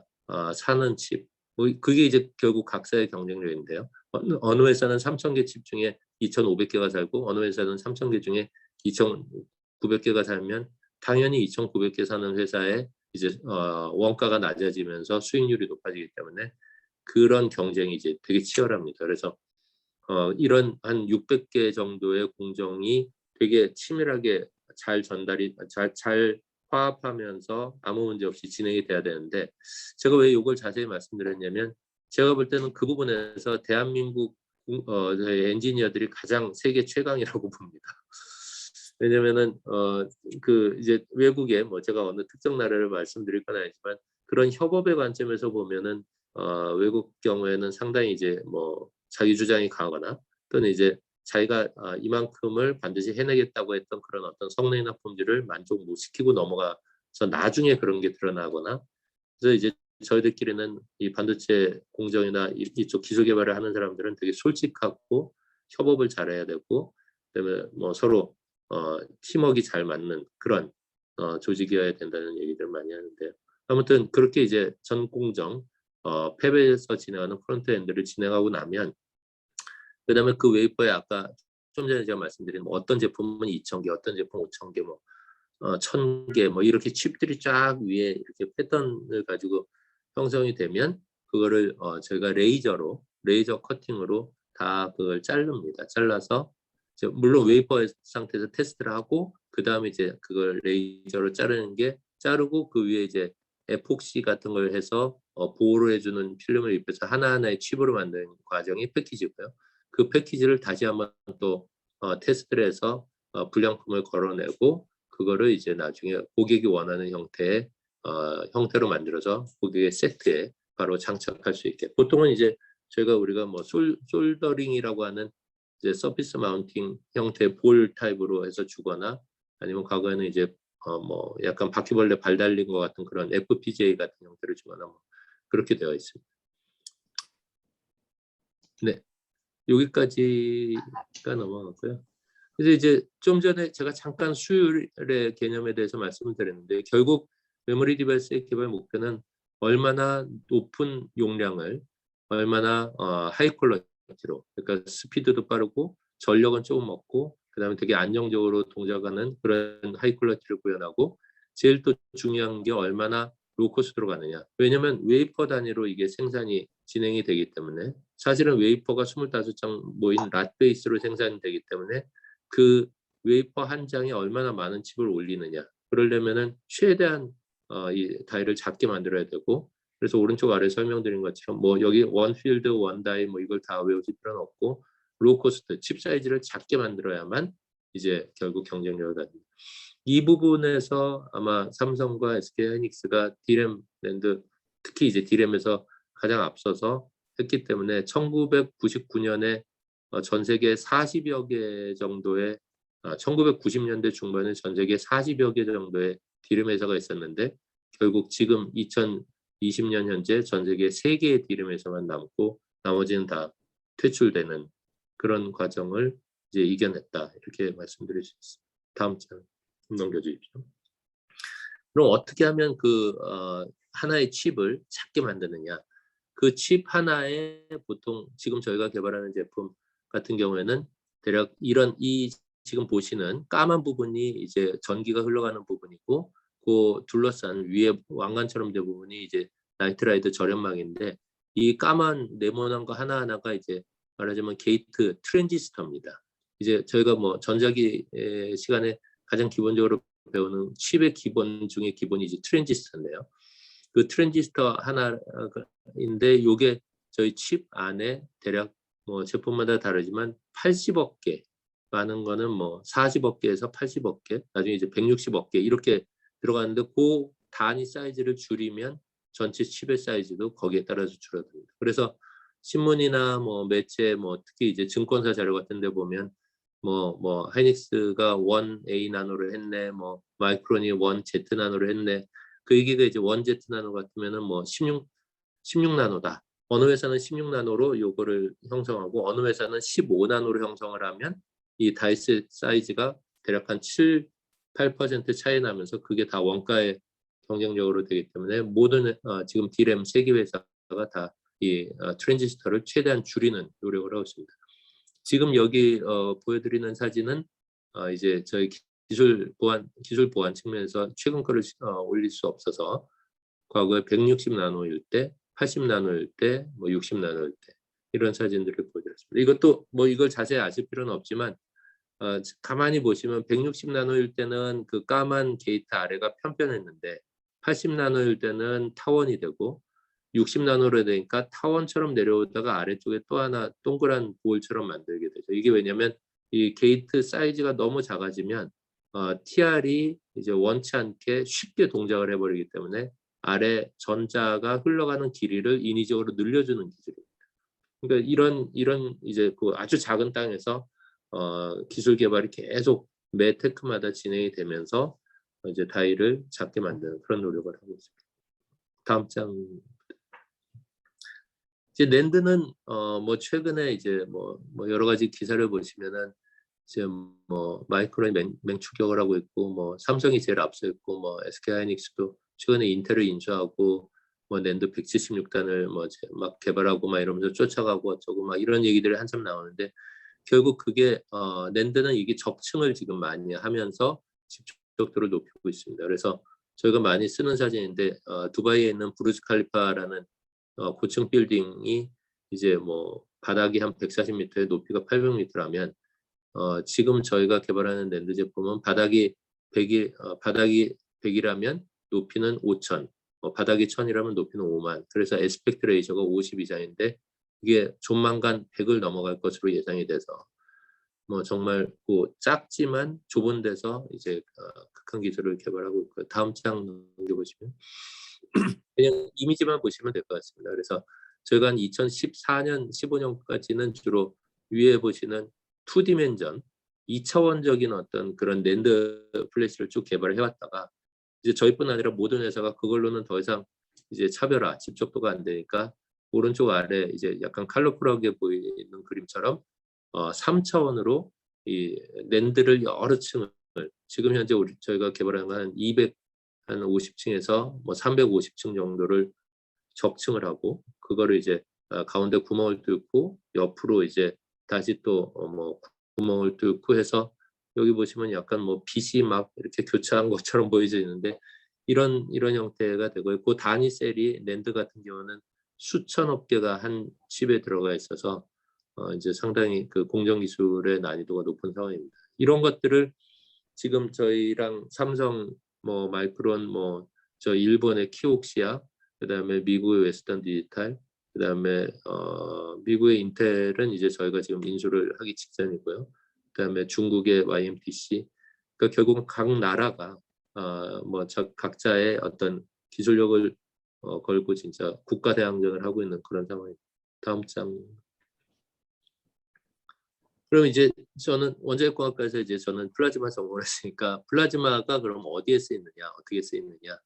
사는 칩, 뭐 그게 이제 결국 각사의 경쟁력인데요. 어느 회사는 3,000개 칩 중에 2,500개가 살고, 어느 회사는 3,000개 중에 2,900개가 살면, 당연히 2,900개 사는 회사에 이제 원가가 낮아지면서 수익률이 높아지기 때문에 그런 경쟁이 이제 되게 치열합니다. 그래서 이런 한 600개 정도의 공정이 되게 치밀하게 잘 전달이 잘 화합하면서 아무 문제 없이 진행이 돼야 되는데, 제가 왜 이걸 자세히 말씀드렸냐면, 제가 볼 때는 그 부분에서 대한민국 엔지니어들이 가장 세계 최강이라고 봅니다. 왜냐면은 그 이제 외국에 뭐 제가 어느 특정 나라를 말씀드릴 건 아니지만 그런 협업의 관점에서 보면은 외국 경우에는 상당히 이제 뭐 자기 주장이 강하거나 또는 이제 자기가 이만큼을 반드시 해내겠다고 했던 그런 어떤 성능이나 품질을 만족 못 시키고 넘어가서 나중에 그런 게 드러나거나, 그래서 이제 저희들끼리는 이 반도체 공정이나 이쪽 기술 개발을 하는 사람들은 되게 솔직하고 협업을 잘해야 되고, 그다음에 뭐 서로 팀워크가 잘 맞는 그런 조직이어야 된다는 얘기들 많이 하는데, 아무튼 그렇게 이제 전 공정 팹에서 진행하는 프론트엔드를 진행하고 나면, 그다음에 그 웨이퍼에 아까 좀 전에 제가 말씀드린 뭐 어떤 제품은 2,000개, 어떤 제품 5,000개, 뭐 1,000개 뭐 이렇게 칩들이 쫙 위에 이렇게 패턴을 가지고 형성이 되면 그거를 저희가 레이저 커팅으로 다 그걸 자릅니다. 잘라서 물론 웨이퍼 상태에서 테스트를 하고, 그 다음에 이제 그걸 레이저로 자르고 그 위에 이제 에폭시 같은 걸 해서 보호를 해주는 필름을 입혀서 하나하나의 칩으로 만드는 과정이 패키지고요. 그 패키지를 다시 한번 또 테스트를 해서 불량품을 걸어내고, 그거를 이제 나중에 고객이 원하는 형태로 만들어서 고객의 세트에 바로 장착할 수 있게. 보통은 이제 우리가 뭐 솔더링이라고 하는 이제 서피스 마운팅 형태의 볼 타입으로 해서 주거나, 아니면 과거에는 이제 뭐 약간 바퀴벌레 발 달린 것 같은 그런 FPGA 같은 형태를 주거나 뭐 그렇게 되어 있습니다. 네, 여기까지가 넘어갔고요. 그래서 이제 좀 전에 제가 잠깐 수율의 개념에 대해서 말씀을 드렸는데, 결국 메모리 디바이스의 개발 목표는 얼마나 높은 용량을 얼마나 하이 퀄리티로, 그러니까 스피드도 빠르고 전력은 조금 없고 그다음에 되게 안정적으로 동작하는 그런 하이 퀄리티를 구현하고, 제일 또 중요한 게 얼마나 로우 코스트로 가느냐. 왜냐면 웨이퍼 단위로 이게 생산이 진행이 되기 때문에, 사실은 웨이퍼가 25장 모인 랏 베이스로 생산이 되기 때문에 그 웨이퍼 한 장에 얼마나 많은 칩을 올리느냐. 그러려면은 최대한 이 다이를 작게 만들어야 되고, 그래서 오른쪽 아래 설명드린 것처럼 뭐 여기 원 필드, 원 다이 뭐 이걸 다 외우실 필요는 없고, 로우 코스트 칩 사이즈를 작게 만들어야만 이제 결국 경쟁력을 갖습니다. 이 부분에서 아마 삼성과 SK 하이닉스가 D램 랜드, 특히 이제 D램에서 가장 앞서서 했기 때문에 1999년에 전 세계 40여 개 정도의 1990년대 중반에 전 세계 40여 개 정도의 D램 회사가 있었는데, 결국 지금 2020년 현재 전 세계 3개의 D램 회사만 남고 나머지는 다 퇴출되는 그런 과정을 이제 이겨냈다, 이렇게 말씀드릴 수 있습니다. 다음 장 넘겨주십시오. 그럼 어떻게 하면 그 하나의 칩을 작게 만드느냐? 그 칩 하나에 보통 지금 저희가 개발하는 제품 같은 경우에는 대략 이 지금 보시는 까만 부분이 이제 전기가 흘러가는 부분이고, 그 둘러싼 위에 왕관처럼 된 부분이 이제 나이트라이트 절연망인데, 이 까만 네모난 거 하나하나가 이제 말하자면 게이트 트랜지스터입니다. 이제 저희가 뭐 전자기 시간에 가장 기본적으로 배우는 칩의 기본 중에 기본이 이제 트랜지스터인데요. 그 트랜지스터 하나인데 이게 저희 칩 안에 대략 뭐 제품마다 다르지만 80억 개, 많은 거는 뭐 40억 개에서 80억 개, 나중에 이제 160억 개 이렇게 들어가는데, 그 단위 사이즈를 줄이면 전체 칩의 사이즈도 거기에 따라서 줄어듭니다. 그래서 신문이나 뭐 매체, 뭐 특히 이제 증권사 자료 같은 데 보면 뭐 하이닉스가 1A 나노를 했네, 뭐 마이크론이 1Z 나노를 했네. 그 얘기가 이제 1Z 나노 같으면은 뭐 16 나노다. 어느 회사는 16 나노로 요거를 형성하고 어느 회사는 15 나노로 형성을 하면 이 다이스 사이즈가 대략 한 7, 8% 차이 나면서 그게 다 원가의 경쟁력으로 되기 때문에 모든 지금 D램 세계 회사가 다 이 트랜지스터를 최대한 줄이는 노력을 하고 있습니다. 지금 여기 보여드리는 사진은 이제 저희 기술 보안 측면에서 최근 거를 올릴 수 없어서 과거에 160 나노일 때, 80 나노일 때, 뭐 60 나노일 때 이런 사진들을 보여드렸습니다. 이것도 뭐 이걸 자세히 아실 필요는 없지만 가만히 보시면 160 나노일 때는 그 까만 게이트 아래가 편편했는데 80 나노일 때는 타원이 되고, 60 나노로 되니까 타원처럼 내려오다가 아래쪽에 또 하나 동그란 볼처럼 만들게 되죠. 이게 왜냐면 이 게이트 사이즈가 너무 작아지면 TR이 이제 원치 않게 쉽게 동작을 해버리기 때문에 아래 전자가 흘러가는 길이를 인위적으로 늘려주는 기술입니다. 그러니까 이런 이제 그 아주 작은 땅에서 기술 개발이 계속 매 테크마다 진행이 되면서 이제 다이를 작게 만드는 그런 노력을 하고 있습니다. 다음 장. 이제 낸드는 뭐 최근에 이제 뭐 여러 가지 기사를 보시면은 지금 뭐 마이크론이 맹추격을 하고 있고, 뭐 삼성이 제일 앞서 있고, 뭐 SK 하이닉스도 최근에 인텔을 인수하고, 뭐 낸드 176단을 뭐 막 개발하고 막 이러면서 쫓아가고 어쩌고 막 이런 얘기들이 한참 나오는데, 결국 그게 낸드는 이게 적층을 지금 많이 하면서 집중도를 높이고 있습니다. 그래서 저희가 많이 쓰는 사진인데, 두바이에 있는 부르즈 칼리파라는 고층 빌딩이 이제 뭐 바닥이 한 140m에 높이가 800m라면 지금 저희가 개발하는 낸드 제품은 바닥이 100이라면 높이는 5000, 바닥이 1000이라면 높이는 5만. 그래서 에스펙트 레이저가 50 이상인데 이게 조만간 100을 넘어갈 것으로 예상이 돼서 뭐 정말 그 작지만 좁은 데서 이제 극한 기술을 개발하고 있고요. 다음 장 넘겨보시면 그냥 이미지만 보시면 될 것 같습니다. 그래서 저희가 한 2014년, 15년까지는 주로 위에 보시는 2디멘전, 2차원적인 어떤 그런 낸드 플래시를 쭉 개발을 해왔다가 이제 저희뿐 아니라 모든 회사가 그걸로는 더 이상 이제 차별화, 집적도가 안 되니까 오른쪽 아래 이제 약간 컬러풀하게 보이는 그림처럼 3차원으로 이 낸드를 여러 층을 지금 현재 저희가 개발한 건 한 250층에서 뭐 350층 정도를 적층을 하고 그거를 이제 가운데 구멍을 뚫고 옆으로 이제 다시 또 뭐 구멍을 뚫고 해서 여기 보시면 약간 뭐 빛이 막 이렇게 교차한 것처럼 보여지는데 이런 형태가 되고 있고, 단위 셀이 낸드 같은 경우는 수천억 개가 한 칩에 들어가 있어서 이제 상당히 그 공정 기술의 난이도가 높은 상황입니다. 이런 것들을 지금 저희랑 삼성, 뭐 마이크론, 뭐 저 일본의 키옥시아, 그다음에 미국의 웨스턴 디지털, 그다음에 미국의 인텔은 이제 저희가 지금 인수를 하기 직전이고요. 그다음에 중국의 YMTC. 그러니까 결국은 각 나라가 뭐 각자의 어떤 기술력을 걸고 진짜 국가 대항전을 하고 있는 그런 상황입니다. 다음 장. 그럼 이제 저는 원자력공학과에서 이제 저는 플라즈마 전공을 했으니까 플라즈마가 그럼 어디에 쓰이느냐, 어떻게 쓰이느냐,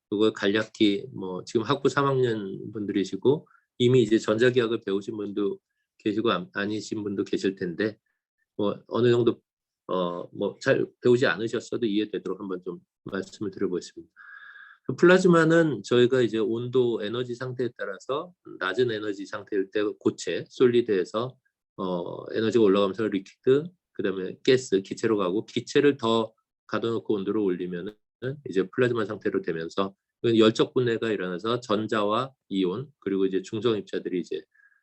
그걸 간략히 뭐 지금 학부 3학년 분들이시고 이미 이제 전자기학을 배우신 분도 계시고 아니신 분도 계실 텐데 뭐 어느 정도 뭐 잘 배우지 않으셨어도 이해되도록 한번 좀 말씀을 드려보겠습니다. 플라즈마는 저희가 이제 온도, 에너지 상태에 따라서 낮은 에너지 상태일 때 고체, 솔리드에서 에너지가 올라가면서 리퀴드, 그다음에 가스, 기체로 가고 기체를 더 가둬놓고 온도를 올리면은 이제 플라즈마 상태로 되면서 열적 분해가 일어나서 전자와 이온 그리고 이제 중성 입자들이 이제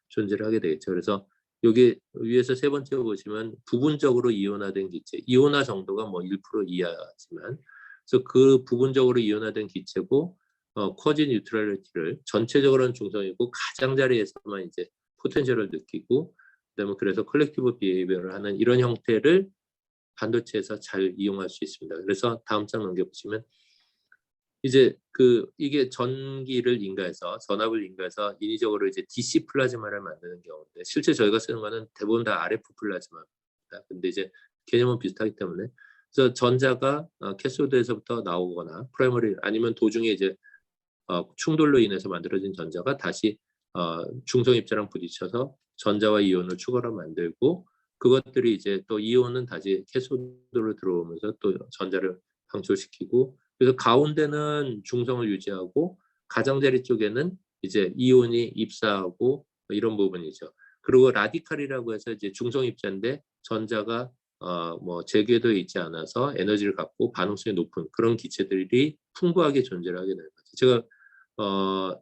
존재를 하게 되겠죠. 그래서 여기 위에서 세 번째 보시면 부분적으로 이온화된 기체, 이온화 정도가 뭐 1% 이하지만 그래서 그 부분적으로 이온화된 기체고 쿼지 뉴트럴리티를 전체적으로는 중성이고 가장자리에서만 이제 포텐셜을 느끼고 그다음에 그래서 컬렉티브 비헤이비어를 하는 이런 형태를 반도체에서 잘 이용할 수 있습니다. 그래서 다음 장 넘겨보시면 이제 이게 전기를 인가해서 전압을 인가해서 인위적으로 이제 DC 플라즈마를 만드는 경우인데 실제 저희가 쓰는 거는 대부분 다 RF 플라즈마입니다. 근데 이제 개념은 비슷하기 때문에 그래서 전자가 캐소드에서부터 나오거나 프라이머리 아니면 도중에 이제 충돌로 인해서 만들어진 전자가 다시 중성 입자랑 부딪혀서 전자와 이온을 추가로 만들고 그것들이 이제 또 이온은 다시 캐소드로 들어오면서 또 전자를 방출시키고 그래서 가운데는 중성을 유지하고 가장자리 쪽에는 이제 이온이 입사하고 이런 부분이죠. 그리고 라디칼이라고 해서 이제 중성 입자인데 전자가 뭐 재궤도에 있지 않아서 에너지를 갖고 반응성이 높은 그런 기체들이 풍부하게 존재를 하게 되는 거죠. 제가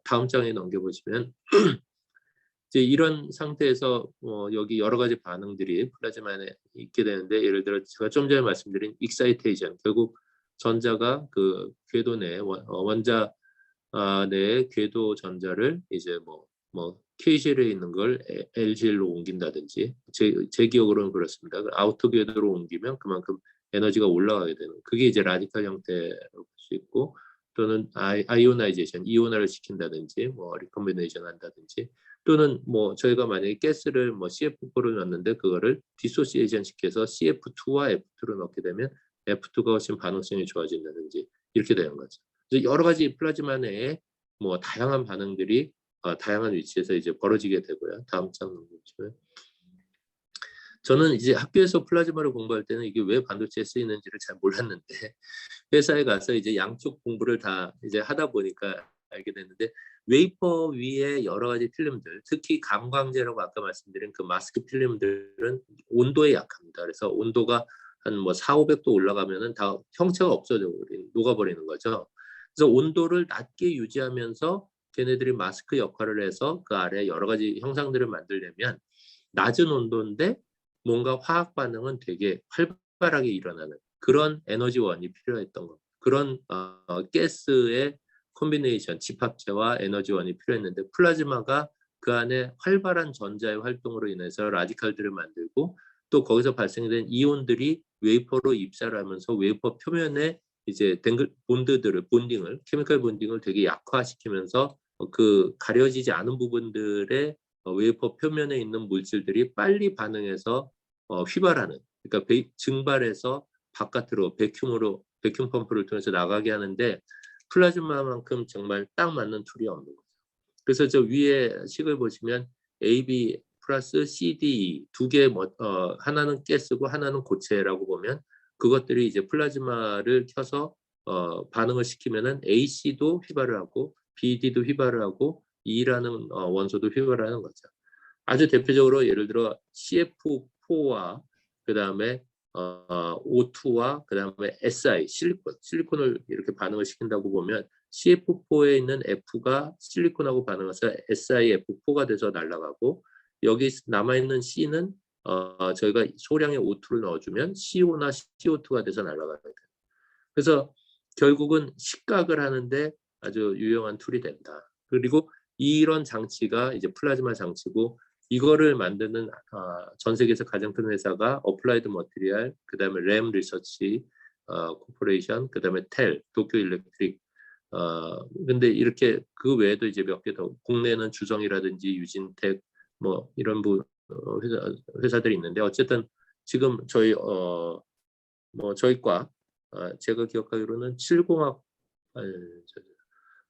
다음 장에 넘겨보시면 이제 이런 상태에서 여기 여러 가지 반응들이 플라즈마에 있게 되는데 예를 들어 제가 좀 전에 말씀드린 익사이테이션 결국 전자가 그 궤도 내 원자 내의 궤도 전자를 이제 뭐 K실에 있는 걸 L실로 옮긴다든지 제 기억으로는 그렇습니다. 아우터 궤도로 옮기면 그만큼 에너지가 올라가게 되는 그게 이제 라디칼 형태로 볼 수 있고 또는 아이오나이제이션, 이온화를 시킨다든지 뭐 리컴비네이션 한다든지 또는 뭐 저희가 만약에 가스를 뭐 CF4를 넣었는데 그거를 디소시에이션 시켜서 CF2와 F2를 넣게 되면 F2가 훨씬 반응성이 좋아진다든지 이렇게 되는 거죠. 그래서 여러 가지 플라즈마 내에 뭐 다양한 반응들이 다양한 위치에서 이제 벌어지게 되고요. 다음 장 보시면 저는 이제 학교에서 플라즈마를 공부할 때는 이게 왜 반도체에 쓰이는지를 잘 몰랐는데 회사에 가서 이제 양쪽 공부를 다 이제 하다 보니까 알게 됐는데 웨이퍼 위에 여러 가지 필름들, 특히 감광제라고 아까 말씀드린 그 마스크 필름들은 온도에 약합니다. 그래서 온도가 한 뭐 400~500도 올라가면은 다 형체가 없어져 버리는, 녹아버리는 거죠. 그래서 온도를 낮게 유지하면서 걔네들이 마스크 역할을 해서 그 아래 여러 가지 형상들을 만들려면 낮은 온도인데 뭔가 화학 반응은 되게 활발하게 일어나는 그런 에너지원이 필요했던 것. 그런 가스의 콤비네이션, 집합체와 에너지원이 필요했는데 플라즈마가 그 안에 활발한 전자의 활동으로 인해서 라디칼들을 만들고 또 거기서 발생된 이온들이 웨이퍼로 입사를 하면서 웨이퍼 표면에 이제 본딩을 케미컬 본딩을 되게 약화시키면서 그 가려지지 않은 부분들의 웨이퍼 표면에 있는 물질들이 빨리 반응해서 휘발하는, 그러니까 증발해서 바깥으로 베큐um 펌프를 통해서 나가게 하는데 플라즈마만큼 정말 딱 맞는 툴이 없는 거죠. 그래서 저 위에 식을 보시면 AB 플러스 CD 두 개, 하나는 가스고 하나는 고체라고 보면 그것들이 이제 플라즈마를 켜서 반응을 시키면은 AC도 휘발을 하고 BD도 휘발을 하고 E라는 원소도 휘발을 하는 거죠. 아주 대표적으로 예를 들어 CF4와 그 다음에 O2와 그 다음에 SI 실리콘을 이렇게 반응을 시킨다고 보면 CF4에 있는 F가 실리콘하고 반응해서 SiF4가 돼서 날아가고 여기 남아있는 C는 저희가 소량의 O2를 넣어주면 CO나 CO2가 돼서 날아가게 돼요. 그래서 결국은 식각을 하는데 아주 유용한 툴이 된다. 그리고 이런 장치가 이제 플라즈마 장치고 이거를 만드는 전 세계에서 가장 큰 회사가 어플라이드 머티리얼, 그다음에 램 리서치 코퍼레이션, 그다음에 텔, 도쿄 일렉트릭. 근데 이렇게 그 외에도 이제 몇 개 더 국내는 주성이라든지 유진텍 뭐 이런 회사들이 있는데 어쨌든 지금 저희 뭐 저희 과 제가 기억하기로는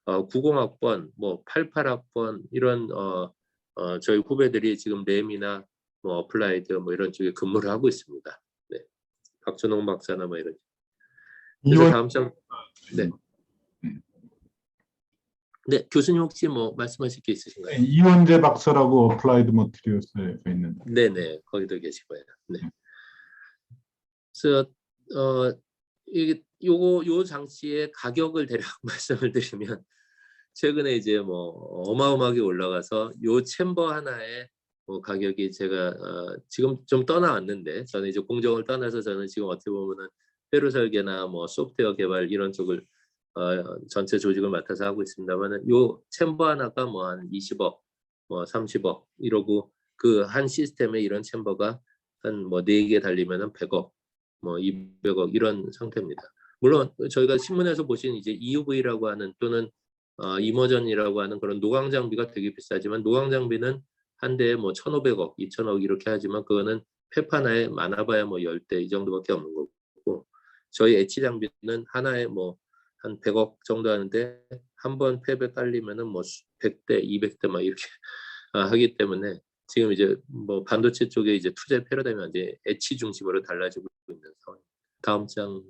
90학번, 뭐 88학번 이런 저희 후배들이 지금 램이나 뭐 어플라이드 뭐 이런 쪽에 근무를 하고 있습니다. 네, 박준홍 박사나 뭐 이런. 그래서 이원 다음 장. 네. 네, 교수님 혹시 뭐 말씀하실 게 있으신가요? 이원재 박사라고 어플라이드 머티리얼스에 있는데. 네네, 거기도 계시고요. 네. 그래서 이게 요 장치의 가격을 대략 말씀을 드리면 최근에 이제 뭐 어마어마하게 올라가서 요 챔버 하나에 뭐 가격이 제가 지금 좀 떠나왔는데 저는 이제 공정을 떠나서 저는 지금 어떻게 보면은 회로 설계나 뭐 소프트웨어 개발 이런 쪽을 전체 조직을 맡아서 하고 있습니다만은 요 챔버 하나가 뭐 한 20억, 뭐 30억 이러고 그 한 시스템에 이런 챔버가 한 뭐 4개 달리면은 100억, 뭐 200억 이런 상태입니다. 물론 저희가 신문에서 보신 이제 EUV라고 하는 또는 이머전이라고 하는 그런 노광 장비가 되게 비싸지만 노광 장비는 한 대에 뭐 1,500억, 2,000억 이렇게 하지만 그거는 펩 하나에 많아봐야 뭐 10대 이 정도밖에 없는 거고 저희 엣지 장비는 하나에 뭐 한 100억 정도 하는데 한 번 펩에 깔리면은 뭐 100대, 200대 막 이렇게 하기 때문에 지금 이제 뭐 반도체 쪽에 이제 투자의 패러다임이 이제 엣지 중심으로 달라지고 있는 상황. 다음 장.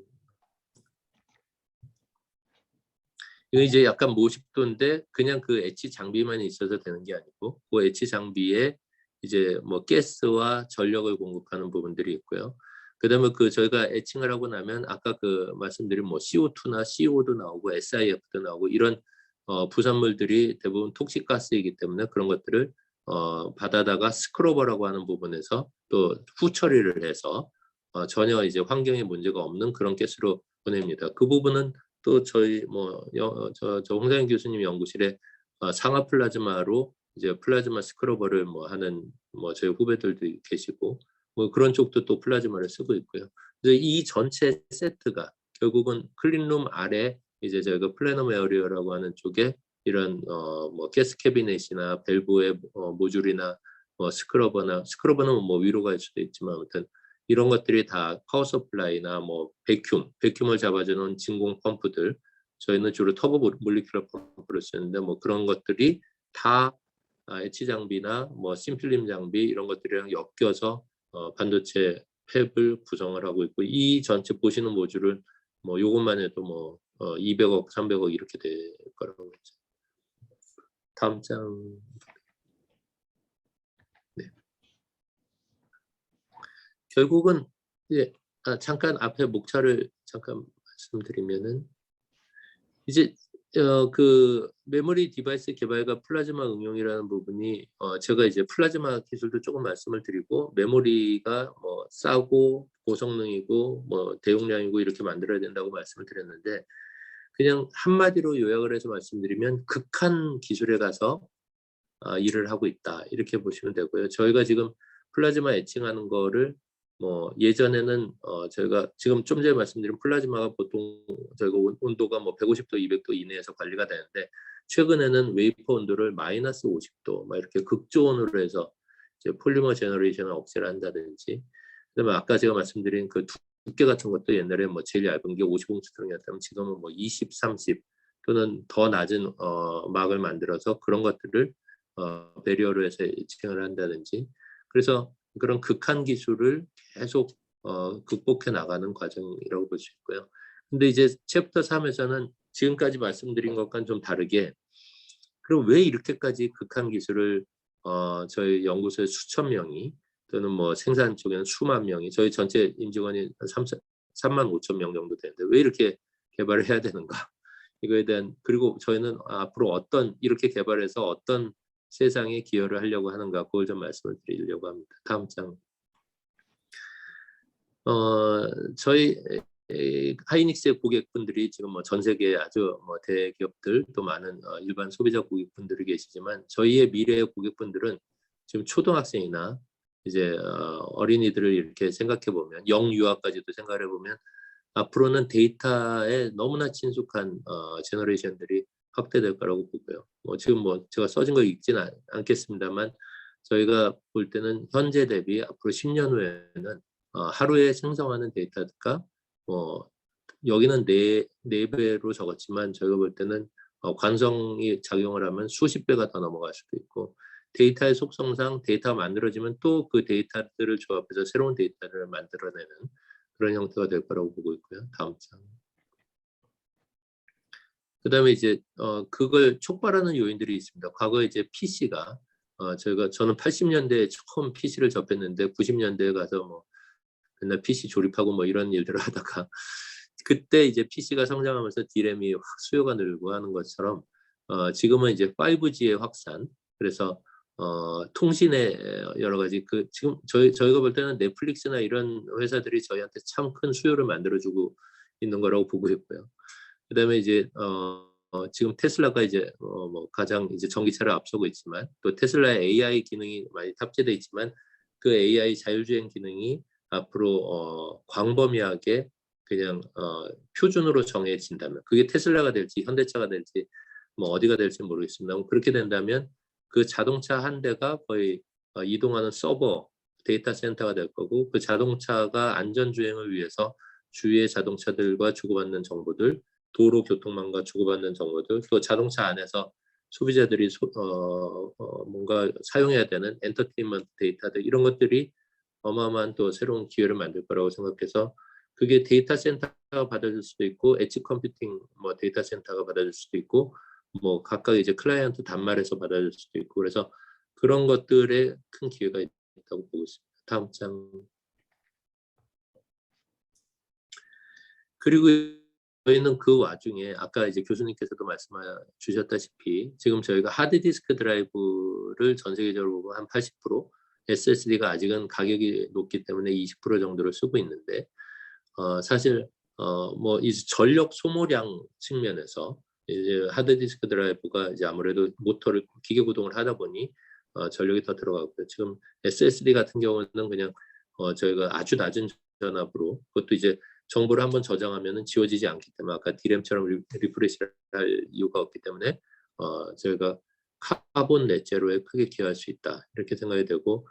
이거 이제 약간 모식도인데 그냥 그 엣지 장비만 있어서 되는 게 아니고 그 엣지 장비에 이제 뭐 가스와 전력을 공급하는 부분들이 있고요. 그다음에 그 저희가 애칭을 하고 나면 아까 그 말씀드린 뭐 CO2나 CO도 나오고 SIF도 나오고 이런 부산물들이 대부분 톡식 가스이기 때문에 그런 것들을 받아다가 스크러버라고 하는 부분에서 또 후처리를 해서 전혀 이제 환경에 문제가 없는 그런 가스로 보냅니다. 그 부분은 또 저희 뭐 저 홍상현 교수님 연구실에 상하 플라즈마로 이제 플라즈마 스크러버를 뭐 하는 뭐 저희 후배들도 계시고 뭐 그런 쪽도 또 플라즈마를 쓰고 있고요. 그래서 이 전체 세트가 결국은 클린룸 아래 이제 저희가 플래너 에어리어라고 하는 쪽에 이런 뭐 가스 캐비넷이나 밸브의 모듈이나 뭐 스크러버는 뭐 위로 갈 수도 있지만 아무튼 이런 것들이 다 파워 서플라이나 뭐 베큐um을 잡아주는 진공 펌프들, 저희는 주로 터보 몰리큘러 펌프를 쓰는데 뭐 그런 것들이 다 엣지 장비나 뭐 심플림 장비 이런 것들이랑 엮여서 반도체 팹을 구성을 하고 있고, 이 전체 보시는 모듈을 뭐 요것만 해도 뭐 200억, 300억 이렇게 될 거라고 했죠. 다음 장. 네. 결국은 이제 잠깐 앞에 목차를 잠깐 말씀드리면은 이제 그 메모리 디바이스 개발과 플라즈마 응용이라는 부분이 제가 이제 플라즈마 기술도 조금 말씀을 드리고 메모리가 뭐 싸고 고성능이고 뭐 대용량이고 이렇게 만들어야 된다고 말씀을 드렸는데, 그냥 한마디로 요약을 해서 말씀드리면 극한 기술에 가서 일을 하고 있다 이렇게 보시면 되고요. 저희가 지금 플라즈마 에칭하는 거를 뭐 예전에는 저희가 지금 좀 전에 말씀드린 플라즈마가 보통 저희가 온도가 뭐 150도, 200도 이내에서 관리가 되는데, 최근에는 웨이퍼 온도를 마이너스 50도 막 이렇게 극저온으로 해서 이제 폴리머 제너레이션을 억제를 한다든지, 그다음에 아까 제가 말씀드린 그 두께 같은 것도 옛날에 뭐 제일 얇은 게 50옹스트롱이었다면 지금은 뭐 20, 30 또는 더 낮은 막을 만들어서 그런 것들을 배리어로 해서 에칭을 한다든지, 그래서 그런 극한 기술을 계속 극복해 나가는 과정이라고 볼 수 있고요. 근데 이제 챕터 3에서는 지금까지 말씀드린 것과는 좀 다르게, 그럼 왜 이렇게까지 극한 기술을 저희 연구소에 수천 명이 또는 뭐 생산 쪽에는 수만 명이, 저희 전체 임직원이 3만 5천 명 정도 되는데 왜 이렇게 개발을 해야 되는가, 이거에 대한, 그리고 저희는 앞으로 이렇게 개발해서 어떤 세상에 기여를 하려고 하는가, 그걸 좀 말씀을 드리려고 합니다. 다음 장. 저희 하이닉스의 고객분들이 지금 뭐 전 세계 아주 뭐 대기업들 또 많은 일반 소비자 고객분들이 계시지만, 저희의 미래의 고객분들은 지금 초등학생이나 이제 어린이들을 이렇게 생각해 보면, 영유아까지도 생각해 보면 앞으로는 데이터에 너무나 친숙한 제너레이션들이 확대될 거라고 보고요. 뭐 지금 뭐 제가 써진 거 읽지는 않겠습니다만, 저희가 볼 때는 현재 대비 앞으로 10년 후에는 하루에 생성하는 데이터가 여기는 네 배로 적었지만 저희가 볼 때는 관성이 작용을 하면 수십 배가 더 넘어갈 수도 있고, 데이터의 속성상 데이터가 만들어지면 또 그 데이터들을 조합해서 새로운 데이터를 만들어내는 그런 형태가 될 거라고 보고 있고요. 다음 장. 그다음에 이제 그걸 촉발하는 요인들이 있습니다. 과거에 이제 PC가 저는 80년대에 처음 PC를 접했는데 90년대에 가서 뭐 맨날 PC 조립하고 뭐 이런 일들을 하다가 그때 이제 PC가 성장하면서 D램이 확 수요가 늘고 하는 것처럼 지금은 이제 5G의 확산, 그래서 통신의 여러 가지 지금 저희가 볼 때는 넷플릭스나 이런 회사들이 저희한테 참 큰 수요를 만들어주고 있는 거라고 보고 있고요. 그다음에 이제 지금 테슬라가 이제 뭐 가장 이제 전기차를 앞서고 있지만, 또 테슬라의 AI 기능이 많이 탑재돼 있지만 그 AI 자율주행 기능이 앞으로 광범위하게 그냥 표준으로 정해진다면, 그게 테슬라가 될지 현대차가 될지 뭐 어디가 될지 모르겠습니다. 그렇게 된다면 그 자동차 한 대가 거의 이동하는 서버 데이터 센터가 될 거고, 그 자동차가 안전주행을 위해서 주위의 자동차들과 주고받는 정보들, 도로 교통망과 주고받는 정보들, 또 자동차 안에서 소비자들이 뭔가 사용해야 되는 엔터테인먼트 데이터들, 이런 것들이 어마어마한 또 새로운 기회를 만들 거라고 생각해서, 그게 데이터 센터가 받아줄 수도 있고 엣지 컴퓨팅 뭐 데이터 센터가 받아줄 수도 있고 뭐 각각 이제 클라이언트 단말에서 받아줄 수도 있고, 그래서 그런 것들에 큰 기회가 있다고 보고 있습니다. 다음 장. 그리고 저희는 그 와중에 아까 이제 교수님께서도 말씀 주셨다시피 지금 저희가 하드디스크 드라이브를 전 세계적으로 보면 한 80%, SSD가 아직은 가격이 높기 때문에 20% 정도를 쓰고 있는데, 사실 뭐 이 전력 소모량 측면에서 이제 하드디스크 드라이브가 이제 아무래도 모터를 기계 구동을 하다 보니 전력이 더 들어가고요. 지금 SSD 같은 경우는 그냥 저희가 아주 낮은 전압으로, 그것도 이제 정보를 한번 저장하면은 지워지지 않기 때문에, 아까 D램처럼 리프레시를 할 이유가 없기 때문에 저희가 카본 넷제로에 크게 기여할 수 있다, 이렇게 생각이 되고,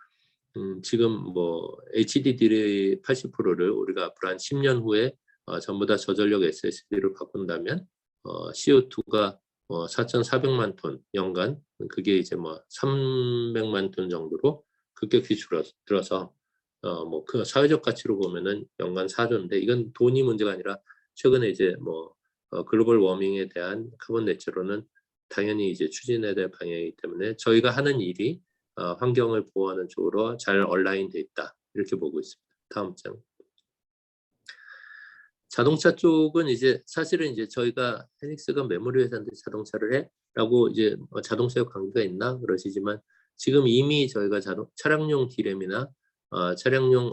지금 뭐 HDD의 80%를 우리가 앞으로 한 10년 후에 전부 다 저전력 SSD로 바꾼다면 CO2가 4,400만 톤 연간, 그게 이제 뭐 300만 톤 정도로 급격히 줄어들어서 뭐 그 사회적 가치로 보면은 연간 4조인데, 이건 돈이 문제가 아니라 최근에 이제 뭐 글로벌 워밍에 대한 카본 넷제로는 당연히 이제 추진해야 될 방향이기 때문에 저희가 하는 일이 환경을 보호하는 쪽으로 잘 얼라인돼 있다, 이렇게 보고 있습니다. 다음 장. 자동차 쪽은 이제 사실은 이제 저희가 헤닉스가 메모리 회사인데 자동차를 해라고 이제 자동차에 관계가 있나 그러시지만, 지금 이미 저희가 차량용 D램이나 차량용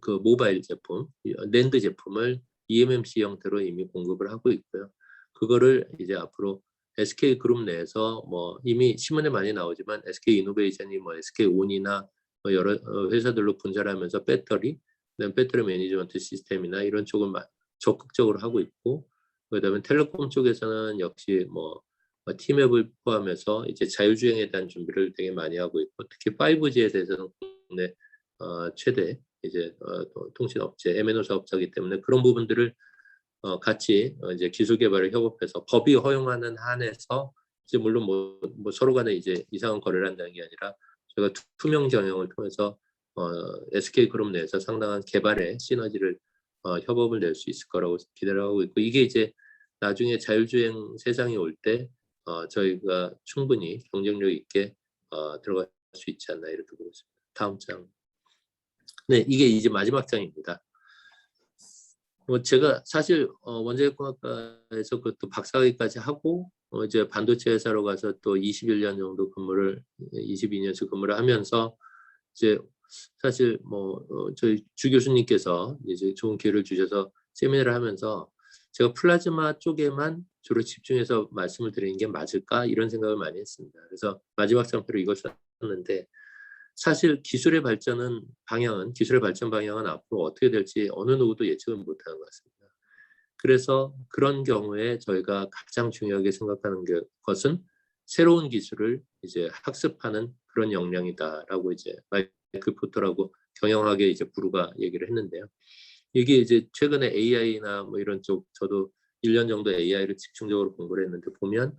그 모바일 제품, 낸드 제품을 eMMC 형태로 이미 공급을 하고 있고요. 그거를 이제 앞으로 SK 그룹 내에서 뭐 이미 신문에 많이 나오지만 SK 이노베이션이 뭐 SK 온이나 뭐 여러 회사들로 분할하면서 배터리 매니지먼트 시스템이나 이런 쪽을 적극적으로 하고 있고, 그다음에 텔레콤 쪽에서는 역시 뭐 T맵을 포함해서 이제 자율주행에 대한 준비를 되게 많이 하고 있고, 특히 5G에 대해서는 국내 최대 이제 통신업체 MNO 사업자이기 때문에 그런 부분들을 같이 이제 기술 개발을 협업해서 법이 허용하는 한에서, 이제 물론 뭐 서로 간에 이제 이상한 거래를 한다는 게 아니라 저희가 투명 경영을 통해서 SK 그룹 내에서 상당한 개발의 시너지를 협업을 낼 수 있을 거라고 기대를 하고 있고, 이게 이제 나중에 자율주행 세상이 올 때 저희가 충분히 경쟁력 있게 들어갈 수 있지 않나, 이렇게 보고 있습니다. 다음 장. 네, 이게 이제 마지막 장입니다. 뭐 제가 사실 원자력공학과에서 그것도 박사학위까지 하고 이제 반도체 회사로 가서 또 21년 정도 22년씩 근무를 하면서 이제 사실 뭐 저희 주 교수님께서 이제 좋은 기회를 주셔서 세미나를 하면서 제가 플라즈마 쪽에만 주로 집중해서 말씀을 드리는 게 맞을까, 이런 생각을 많이 했습니다. 그래서 마지막 장표로 이걸 썼는데, 사실 기술의 발전 방향은 앞으로 어떻게 될지 어느 누구도 예측을 못하는 것 같습니다. 그래서 그런 경우에 저희가 가장 중요하게 생각하는 것은 새로운 기술을 이제 학습하는 그런 역량이다라고 이제 마이클 포터라고 경영학의 이제 부루가 얘기를 했는데요. 이게 이제 최근에 AI나 뭐 이런 쪽, 저도 1년 정도 AI를 집중적으로 공부를 했는데 보면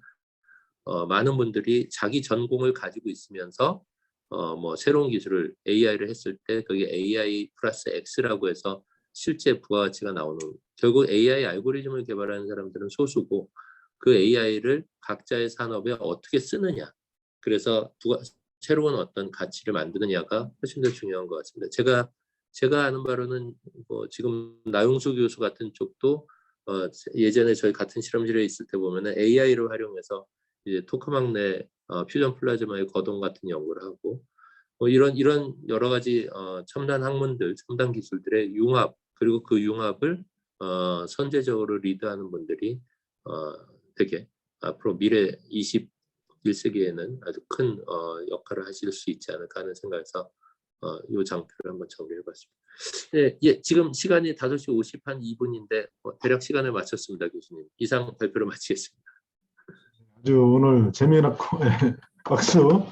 많은 분들이 자기 전공을 가지고 있으면서 뭐 새로운 기술을 AI를 했을 때 그게 AI 플러스 X라고 해서 실제 부가가치가 나오는, 결국 AI 알고리즘을 개발하는 사람들은 소수고 그 AI를 각자의 산업에 어떻게 쓰느냐, 그래서 새로운 어떤 가치를 만드느냐가 훨씬 더 중요한 것 같습니다. 제가 아는 바로는 뭐 지금 나용수 교수 같은 쪽도 예전에 저희 같은 실험실에 있을 때 보면은 AI를 활용해서 이제 토카막 내 퓨전 플라즈마의 거동 같은 연구를 하고, 이런 여러 가지 첨단 학문들, 첨단 기술들의 융합, 그리고 그 융합을 선제적으로 리드하는 분들이 되게 앞으로 미래 21세기에는 아주 큰 역할을 하실 수 있지 않을까 하는 생각에서 이 장표를 한번 정리해봤습니다. 네, 예, 지금 시간이 5시 52분인데 대략 시간을 마쳤습니다, 교수님. 이상 발표를 마치겠습니다. 아주 오늘 재미있고 박수.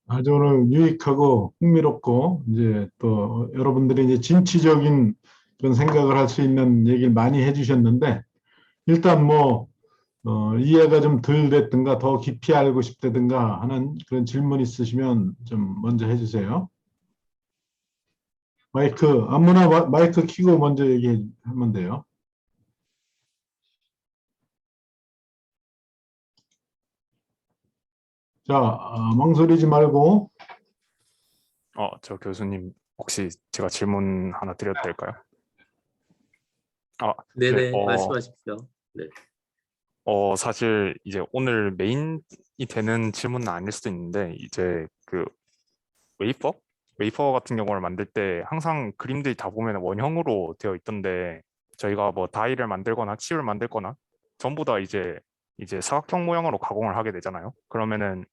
아주 오늘 유익하고 흥미롭고 이제 또 여러분들이 이제 진취적인 그런 생각을 할 수 있는 얘기를 많이 해주셨는데, 일단 뭐 이해가 좀 덜 됐든가 더 깊이 알고 싶다든가 하는 그런 질문 있으시면 좀 먼저 해주세요. 아무나 마이크 켜고 먼저 얘기하면 돼요. 자, 망설이지 말고. 저 교수님 혹시 제가 질문 하나 드려도 될까요? 네네, 네, 말씀하십시오. 네. 사실 이제 오늘 메인이 되는 질문은 아닐 수도 있는데, 이제 그 웨이퍼 같은 경우를 만들 때 항상 그림들이 다 보면 원형으로 되어 있던데, 저희가 뭐 다이를 만들거나 칩을 만들거나 전부 다 이제 사각형 모양으로 가공을 하게 되잖아요. 그러면은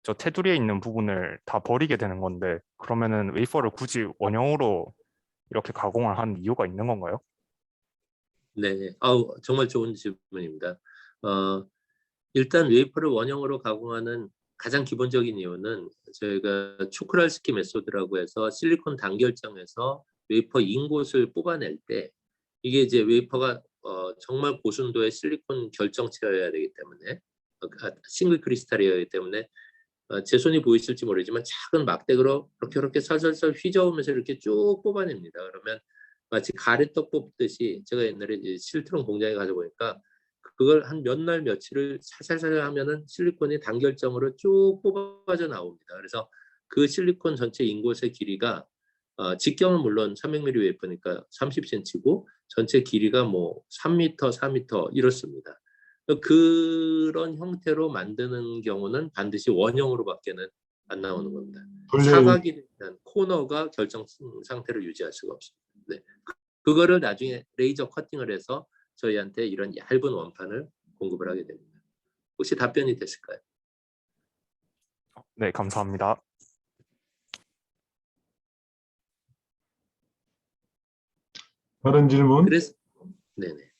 저 테두리에 있는 부분을 다 버리게 되는 건데 그러면은 웨이퍼를 굳이 원형으로 이렇게 가공을 한 이유가 있는 건가요? 네, 아우 정말 좋은 질문입니다. 일단 웨이퍼를 원형으로 가공하는 가장 기본적인 이유는 저희가 초크랄스키 메소드라고 해서 실리콘 단결정에서 웨이퍼 인곳을 뽑아낼 때 이게 이제 웨이퍼가 정말 고순도의 실리콘 결정체여야 되기 때문에 싱글 크리스탈이어야 하기 때문에 제 손이 보이실지 모르지만 작은 막대기로 이렇게 살살살 휘저으면서 이렇게 쭉 뽑아냅니다. 그러면 마치 가래떡 뽑듯이 제가 옛날에 이제 실트론 공장에 가서 보니까 그걸 한 몇 날 며칠을 살살살 하면은 실리콘이 단결정으로 쭉 뽑아져 나옵니다. 그래서 그 실리콘 전체 인곳의 길이가 직경은 물론 300mm 웨이퍼니까 30cm고 전체 길이가 뭐 3m, 4m 이렇습니다. 그런 형태로 만드는 경우는 반드시 원형으로밖에는 안 나오는 겁니다. 사각이 되면 코너가 결정 상태를 유지할 수가 없습니다. 네. 그거를 나중에 레이저 커팅을 해서 저희한테 이런 얇은 원판을 공급을 하게 됩니다. 혹시 답변이 됐을까요? 네, 감사합니다. 다른 질문? 그래서 네네.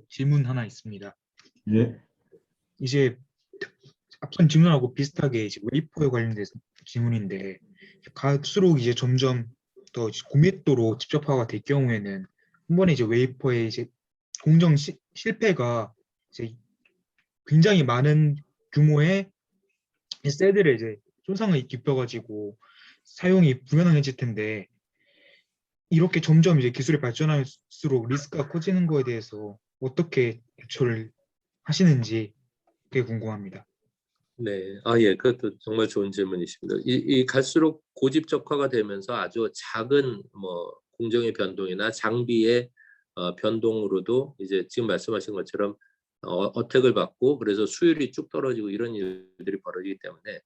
질문 하나 있습니다. 예. 이제 앞선 질문하고 비슷하게 이제 웨이퍼에 관련돼서 질문인데 갈수록 이제 점점 더 고밀도로 집적화가 될 경우에는 한 번에 이제 웨이퍼의 이제 공정 실패가 이제 굉장히 많은 규모의 셀들에 이제 손상을 입혀가지고 사용이 불가능해질 텐데 이렇게 점점 이제 기술이 발전할수록 리스크가 커지는 거에 대해서 어떻게 대처를 하시는지 그게 궁금합니다. 네, 예, 그것도 정말 좋은 질문이십니다. 이 갈수록 고집적화가 되면서 아주 작은 뭐 공정의 변동이나 장비의 변동으로도 이제 지금 말씀하신 것처럼 어택을 받고 그래서 수율이 쭉 떨어지고 이런 일들이 벌어지기 때문에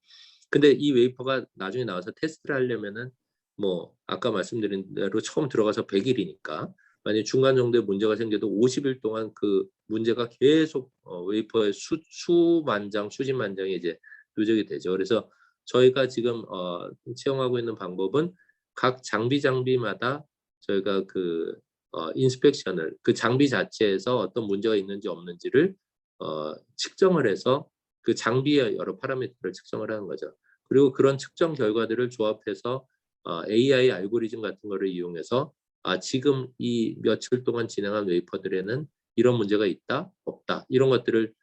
근데 이 웨이퍼가 나중에 나와서 테스트를 하려면은 뭐 아까 말씀드린 대로 처음 들어가서 100일이니까 만약 중간 정도에 문제가 생겨도 50일 동안 그 문제가 계속 웨이퍼의 수만 장, 수십만 장이 이제 누적이 되죠. 그래서 저희가 지금 채용하고 있는 방법은 각 장비마다 저희가 그 인스펙션을 그 장비 자체에서 어떤 문제가 있는지 없는지를 측정을 해서 그 장비의 여러 파라미터를 측정을 하는 거죠. 그리고 그런 측정 결과들을 조합해서 AI 알고리즘 같은 거를 이용해서 지금 이 며칠 동안 진행한 웨이퍼들에는 이런 문제가 있다, 없다 이런 것들을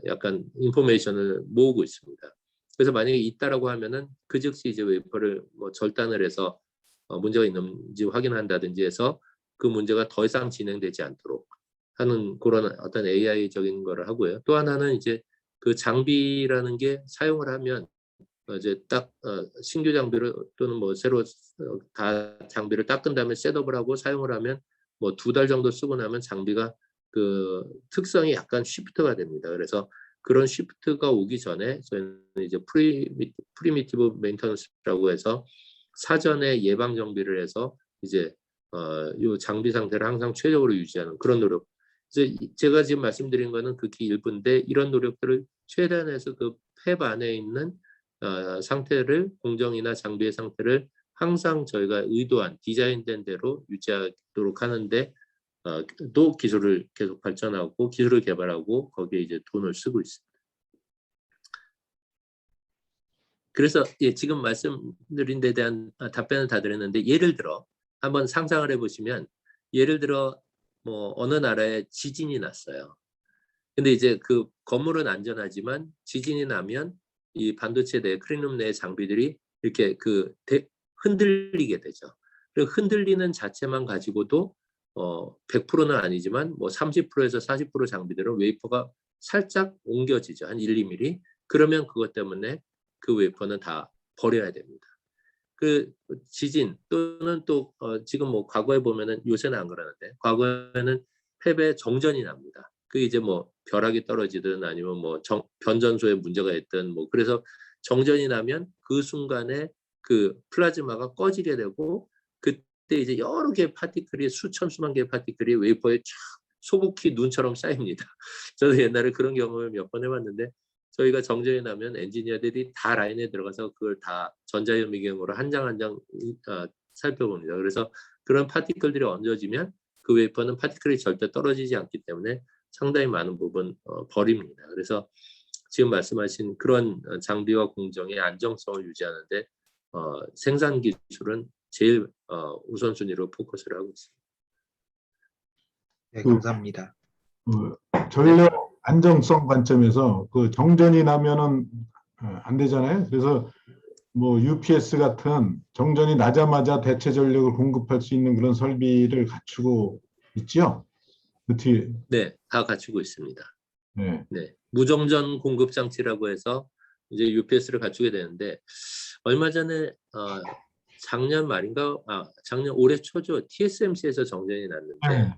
약간 인포메이션을 모으고 있습니다. 그래서 만약에 있다라고 하면은 그 즉시 이제 웨이퍼를 뭐 절단을 해서 문제가 있는지 확인한다든지 해서 그 문제가 더 이상 진행되지 않도록 하는 그런 어떤 AI적인 거를 하고요. 또 하나는 이제 그 장비라는 게 사용을 하면 이제 딱 신규 장비를 또는 뭐 새로 다 장비를 닦은 다음에 셋업을 하고 사용을 하면 뭐 2달 정도 쓰고 나면 장비가 그 특성이 약간 쉬프트가 됩니다. 그래서 그런 쉬프트가 오기 전에 저희는 이제 프리미티브 메인터넌스라고 해서 사전에 예방 정비를 해서 이제 이 장비 상태를 항상 최적으로 유지하는 그런 노력. 이제 제가 지금 말씀드린 거는 극히 일부인데 이런 노력들을 최대한 해서 그 팹 안에 있는 상태를 공정이나 장비의 상태를 항상 저희가 의도한 디자인된 대로 유지하도록 하는데 또 기술을 계속 발전하고 기술을 개발하고 거기에 이제 돈을 쓰고 있습니다. 그래서 지금 말씀드린 데 대한 답변을 다 드렸는데 예를 들어 한번 상상을 해보시면 예를 들어 뭐 어느 나라에 지진이 났어요. 근데 이제 그 건물은 안전하지만 지진이 나면 이 반도체 내 클린룸 내 장비들이 이렇게 흔들리게 되죠. 그리고 흔들리는 자체만 가지고도 100%는 아니지만 뭐 30%에서 40% 장비들은 웨이퍼가 살짝 옮겨지죠. 한 1, 2mm. 그러면 그것 때문에 그 웨이퍼는 다 버려야 됩니다. 그 지진 또는 또 지금 뭐 과거에 보면은 요새는 안 그러는데 과거에는 팹에 정전이 납니다. 그 이제 뭐 벼락이 떨어지든 아니면 뭐 변전소에 문제가 있든 뭐 그래서 정전이 나면 그 순간에 그 플라즈마가 꺼지게 되고 그때 이제 여러 개의 파티클이 수천 수만 개의 파티클이 웨이퍼에 쫙 소복히 눈처럼 쌓입니다. 저도 옛날에 그런 경험을 몇 번 해봤는데 저희가 정전이 나면 엔지니어들이 다 라인에 들어가서 그걸 다 전자현미경으로 한 장 한 장 살펴봅니다. 그래서 그런 파티클들이 얹어지면 그 웨이퍼는 파티클이 절대 떨어지지 않기 때문에 상당히 많은 부분 버립니다. 그래서 지금 말씀하신 그런 장비와 공정의 안정성을 유지하는데 생산 기술은 제일 우선순위로 포커스를 하고 있습니다. 네, 감사합니다. 그 전력 안정성 관점에서 그 정전이 나면은 안 되잖아요. 그래서 뭐 UPS 같은 정전이 나자마자 대체 전력을 공급할 수 있는 그런 설비를 갖추고 있죠. 어떻게? 네, 다 갖추고 있습니다. 네. 네, 무정전 공급 장치라고 해서 이제 UPS를 갖추게 되는데 얼마 전에 작년 말인가 작년 올해 초죠. TSMC에서 정전이 났는데 네.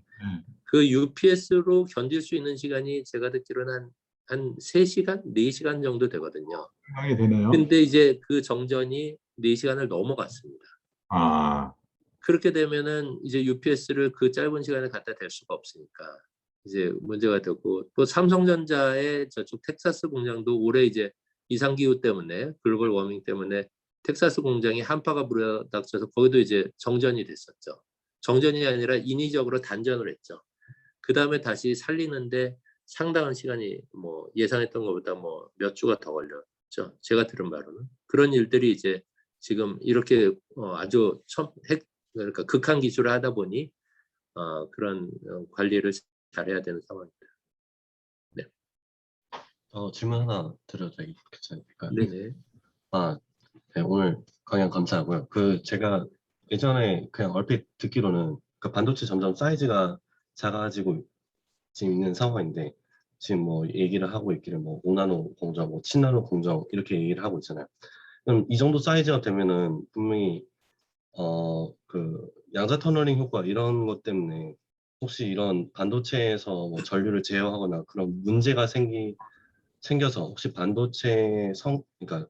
그 UPS로 견딜 수 있는 시간이 제가 듣기로는 한 3시간, 4시간 정도 되거든요. 하게 되네요. 근데 이제 그 정전이 4시간을 넘어갔습니다. 아, 그렇게 되면은 이제 UPS를 그 짧은 시간에 갖다 댈 수가 없으니까 이제 문제가 되고 또 삼성전자의 저쪽 텍사스 공장도 올해 이제 이상기후 때문에 글로벌 워밍 때문에 텍사스 공장이 한파가 불어닥쳐서 거기도 이제 정전이 됐었죠. 정전이 아니라 인위적으로 단전을 했죠. 그 다음에 다시 살리는데 상당한 시간이 뭐 예상했던 것보다 뭐 몇 주가 더 걸렸죠. 제가 들은 바로는 그런 일들이 이제 지금 이렇게 아주 그러니까 극한 기술을 하다 보니 그런 관리를 잘해야 되는 상황입니다. 네. 질문 하나 드려도 괜찮을까요? 네네. 네, 오늘 강연 감사하고요. 제가 예전에 그냥 얼핏 듣기로는 그 반도체 점점 사이즈가 작아지고 지금 있는 상황인데 지금 뭐 얘기를 하고 있기를 뭐 5나노 공정, 뭐 7나노 공정 이렇게 얘기를 하고 있잖아요. 그럼 이 정도 사이즈가 되면은 분명히 그 양자 터널링 효과 이런 것 때문에 혹시 이런 반도체에서 뭐 전류를 제어하거나 그런 문제가 생겨서 혹시 반도체 그러니까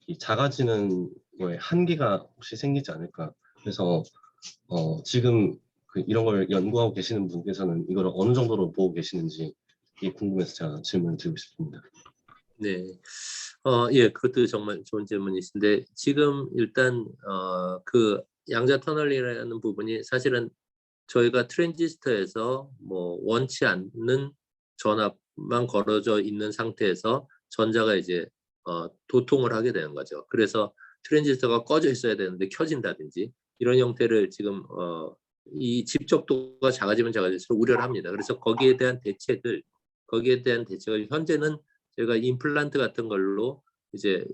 이 작아지는 거에 한계가 혹시 생기지 않을까. 그래서 지금 이런 걸 연구하고 계시는 분께서는 이걸 어느 정도로 보고 계시는지 이게 궁금해서 제가 질문을 드리고 싶습니다. 네. 예, 그것도 정말 좋은 질문이신데 지금 일단 그 양자 터널이라는 부분이 사실은 저희가 트랜지스터에서 뭐 원치 않는 전압만 걸어져 있는 상태에서 전자가 이제 도통을 하게 되는 거죠. 그래서 트랜지스터가 꺼져 있어야 되는데 켜진다든지 이런 형태를 지금 이 집적도가 작아지면 작아질수록 우려를 합니다. 그래서 거기에 대한 대책을 현재는 제가 임플란트 같은 걸로 이제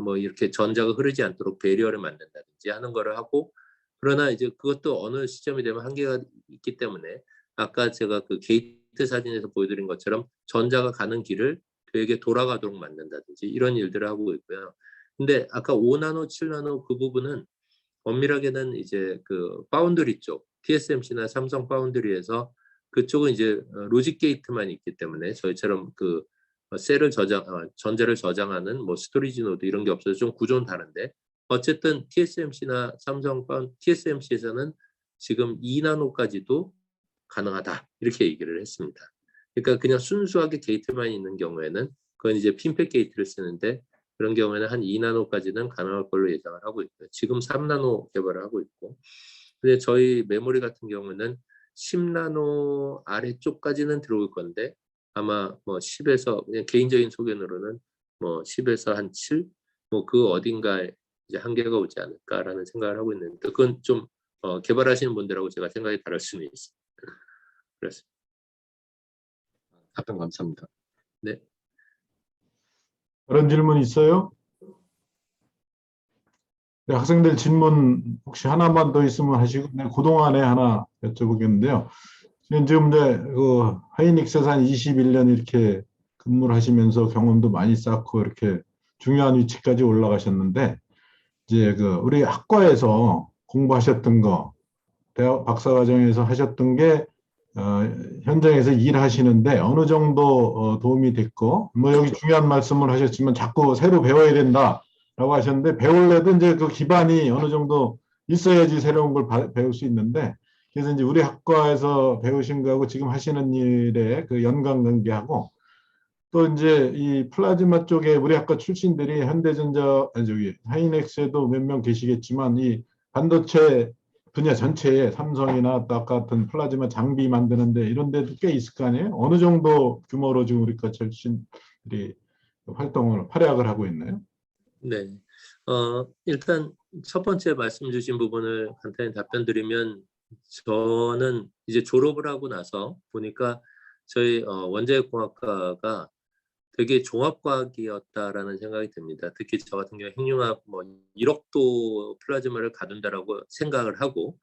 뭐 이렇게 전자가 흐르지 않도록 배리어를 만든다든지 하는 거를 하고 그러나 이제 그것도 어느 시점이 되면 한계가 있기 때문에 아까 제가 그 게이트 사진에서 보여드린 것처럼 전자가 가는 길을 되게 돌아가도록 만든다든지 이런 일들을 하고 있고요. 근데 아까 5나노, 7나노 그 부분은 엄밀하게는 이제 그 파운드리 쪽, TSMC나 삼성 파운드리에서 그쪽은 이제 로직 게이트만 있기 때문에 저희처럼 그 셀을 전자를 저장하는 뭐 스토리지 노드 이런 게 없어서 좀 구조는 다른데 어쨌든 TSMC나 TSMC에서는 지금 2나노까지도 가능하다 이렇게 얘기를 했습니다. 그러니까 그냥 순수하게 게이트만 있는 경우에는 그건 이제 핀팩 게이트를 쓰는데 그런 경우에는 한 2나노까지는 가능할 걸로 예상을 하고 있고요. 지금 3나노 개발을 하고 있고 근데 저희 메모리 같은 경우는 10나노 아래쪽까지는 들어올 건데 아마 뭐 10에서 그냥 개인적인 소견으로는 뭐 10에서 한 7? 뭐 그 어딘가에 이제 한계가 오지 않을까라는 생각을 하고 있는데 그건 좀 개발하시는 분들하고 제가 생각이 다를 수는 있습니다. 그렇습니다. 답변 감사합니다. 네. 다른 질문 있어요? 네, 학생들 질문 혹시 하나만 더 있으면 하시고 그동안에 하나 여쭤보겠는데요. 지금 이제 그 하이닉스에서 한 21년 이렇게 근무를 하시면서 경험도 많이 쌓고 이렇게 중요한 위치까지 올라가셨는데 이제 그 우리 학과에서 공부하셨던 거, 대학 박사과정에서 하셨던 게 현장에서 일하시는데 어느 정도 도움이 됐고 뭐 여기 중요한 말씀을 하셨지만 자꾸 새로 배워야 된다라고 하셨는데 배울래도 이제 그 기반이 어느 정도 있어야지 새로운 걸 배울 수 있는데 그래서 이제 우리 학과에서 배우신 거하고 지금 하시는 일에 그 연관 관계하고 또 이제 이 플라즈마 쪽에 우리 학과 출신들이 현대전자, 아니 저기 하이닉스에도 몇 명 계시겠지만 이 반도체 분야 전체에 삼성이나 또 아까 같은 플라즈마 장비 만드는데 이런 데도 꽤 있을 거 아니에요? 어느 정도 규모로 지금 우리 과 출신들이 활약을 하고 있나요? 네. 일단 첫 번째 말씀 주신 부분을 간단히 답변 드리면 저는 이제 졸업을 하고 나서 보니까 저희 원자력공학과가 되게 종합과학이었다라는 생각이 듭니다. 특히 저 같은 경우 핵융합 뭐 1억도 플라즈마를 가둔다라고 생각을 하고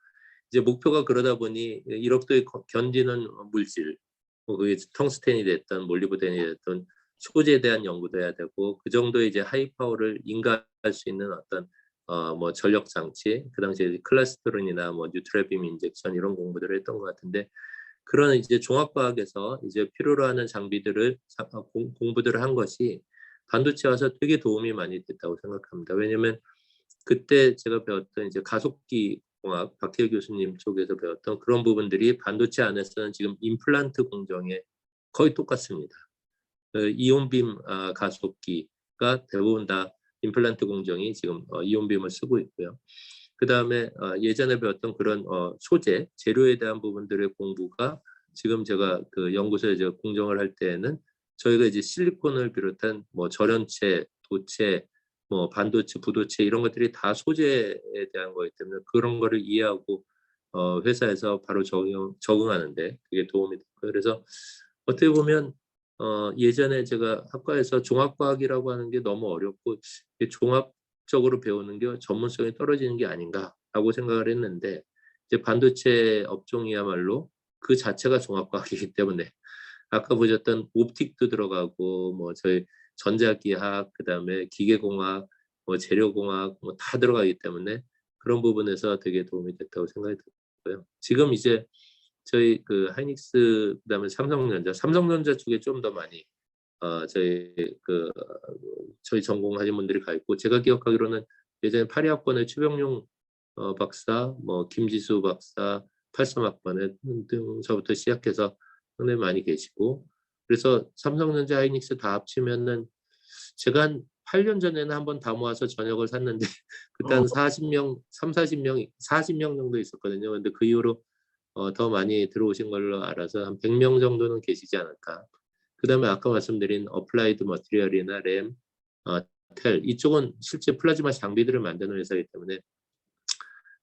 이제 목표가 그러다 보니 1억도에 견디는 물질, 뭐 그게 텅스텐이 됐던 몰리브덴이 됐던 소재에 대한 연구도 해야 되고 그 정도의 이제 하이파워를 인가할 수 있는 어떤 뭐 전력 장치, 그 당시에 클래스트론이나 뭐 뉴트럴빔 인젝션 이런 공부들을 했던 것 같은데 그런 이제 종합과학에서 이제 필요로 하는 장비들을 공부들을 한 것이 반도체 와서 되게 도움이 많이 됐다고 생각합니다. 왜냐하면 그때 제가 배웠던 이제 가속기 공학 박혜일 교수님 쪽에서 배웠던 그런 부분들이 반도체 안에서는 지금 임플란트 공정에 거의 똑같습니다. 이온빔 가속기가 대부분 다 임플란트 공정이 지금 이온빔을 쓰고 있고요. 그 다음에 예전에 배웠던 그런 소재, 재료에 대한 부분들의 공부가 지금 제가 그 연구소에 제가 공정을 할 때에는 저희가 이제 실리콘을 비롯한 뭐 절연체, 도체, 뭐 반도체, 부도체 이런 것들이 다 소재에 대한 거기 때문에 그런 거를 이해하고 회사에서 바로 적응하는데 그게 도움이 됐고요. 그래서 어떻게 보면 예전에 제가 학과에서 종합과학이라고 하는 게 너무 어렵고 종합적으로 배우는 게 전문성이 떨어지는 게 아닌가라고 생각을 했는데 이제 반도체 업종이야말로 그 자체가 종합과학이기 때문에 아까 보셨던 옵틱도 들어가고 뭐 저희 전자기학 그다음에 기계공학 뭐 재료공학 뭐 다 들어가기 때문에 그런 부분에서 되게 도움이 됐다고 생각이 들고요. 지금 이제 저희 그 하이닉스 그다음에 삼성전자 쪽에 좀 더 많이 저희 전공하신 분들이 가 있고 제가 기억하기로는 예전에 파리학번에 최병용 박사, 뭐 김지수 박사, 83학번에 등서부터 시작해서 상당히 많이 계시고 그래서 삼성전자 하이닉스 다 합치면은 제가 한 8년 전에는 한번 다 모아서 저녁을 샀는데 그때 한 40명, 40명 정도 있었거든요. 근데 그 이후로 더 많이 들어오신 걸로 알아서 한 100명 정도는 계시지 않을까. 그 다음에 아까 말씀드린 어플라이드 머티리얼이나 램, 텔 이쪽은 실제 플라즈마 장비들을 만드는 회사이기 때문에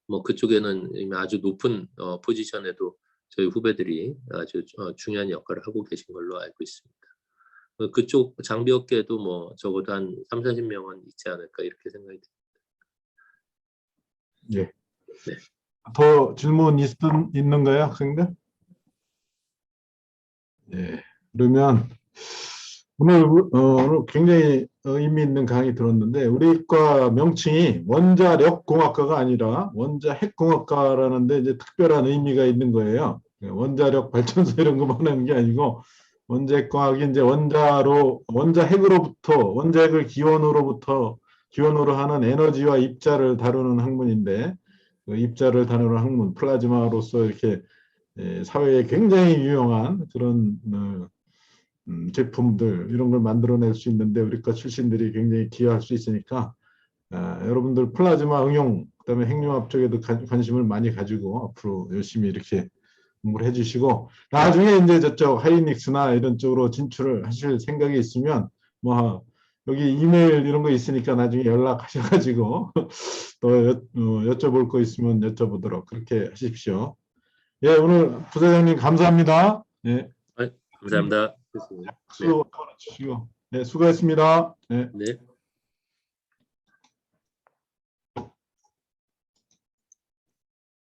뭐 그쪽에는 이미 아주 높은 포지션에도 저희 후배들이 아주 중요한 역할을 하고 계신 걸로 알고 있습니다. 그쪽 장비 업계에도 뭐 적어도 한 3, 40명은 있지 않을까 이렇게 생각이 듭니다. 예. 네. 더 질문 있는가요, 학생들? 예. 그러면 오늘 굉장히 의미 있는 강의 들었는데 우리과 명칭이 원자력공학과가 아니라 원자핵공학과라는데 이제 특별한 의미가 있는 거예요. 원자력 발전소 이런 것만 하는 게 아니고 원자핵공학이 이제 원자핵으로부터 원자핵을 기원으로 하는 에너지와 입자를 다루는 학문인데 그 입자를 다루는 학문 플라즈마로서 이렇게 사회에 굉장히 유용한 그런 제품들 이런 걸 만들어낼 수 있는데 우리과 출신들이 굉장히 기여할 수 있으니까 여러분들 플라즈마 응용 그다음에 핵융합 쪽에도 관심을 많이 가지고 앞으로 열심히 이렇게 공부를 해주시고 나중에 이제 저쪽 하이닉스나 이런 쪽으로 진출을 하실 생각이 있으면 뭐 여기 이메일 이런 거 있으니까 나중에 연락하셔가지고 또 여쭤볼 거 있으면 여쭤보도록 그렇게 하십시오. 예, 오늘 부사장님 감사합니다. 예. 감사합니다. 수고, 네, 수고했습니다. 네. 네.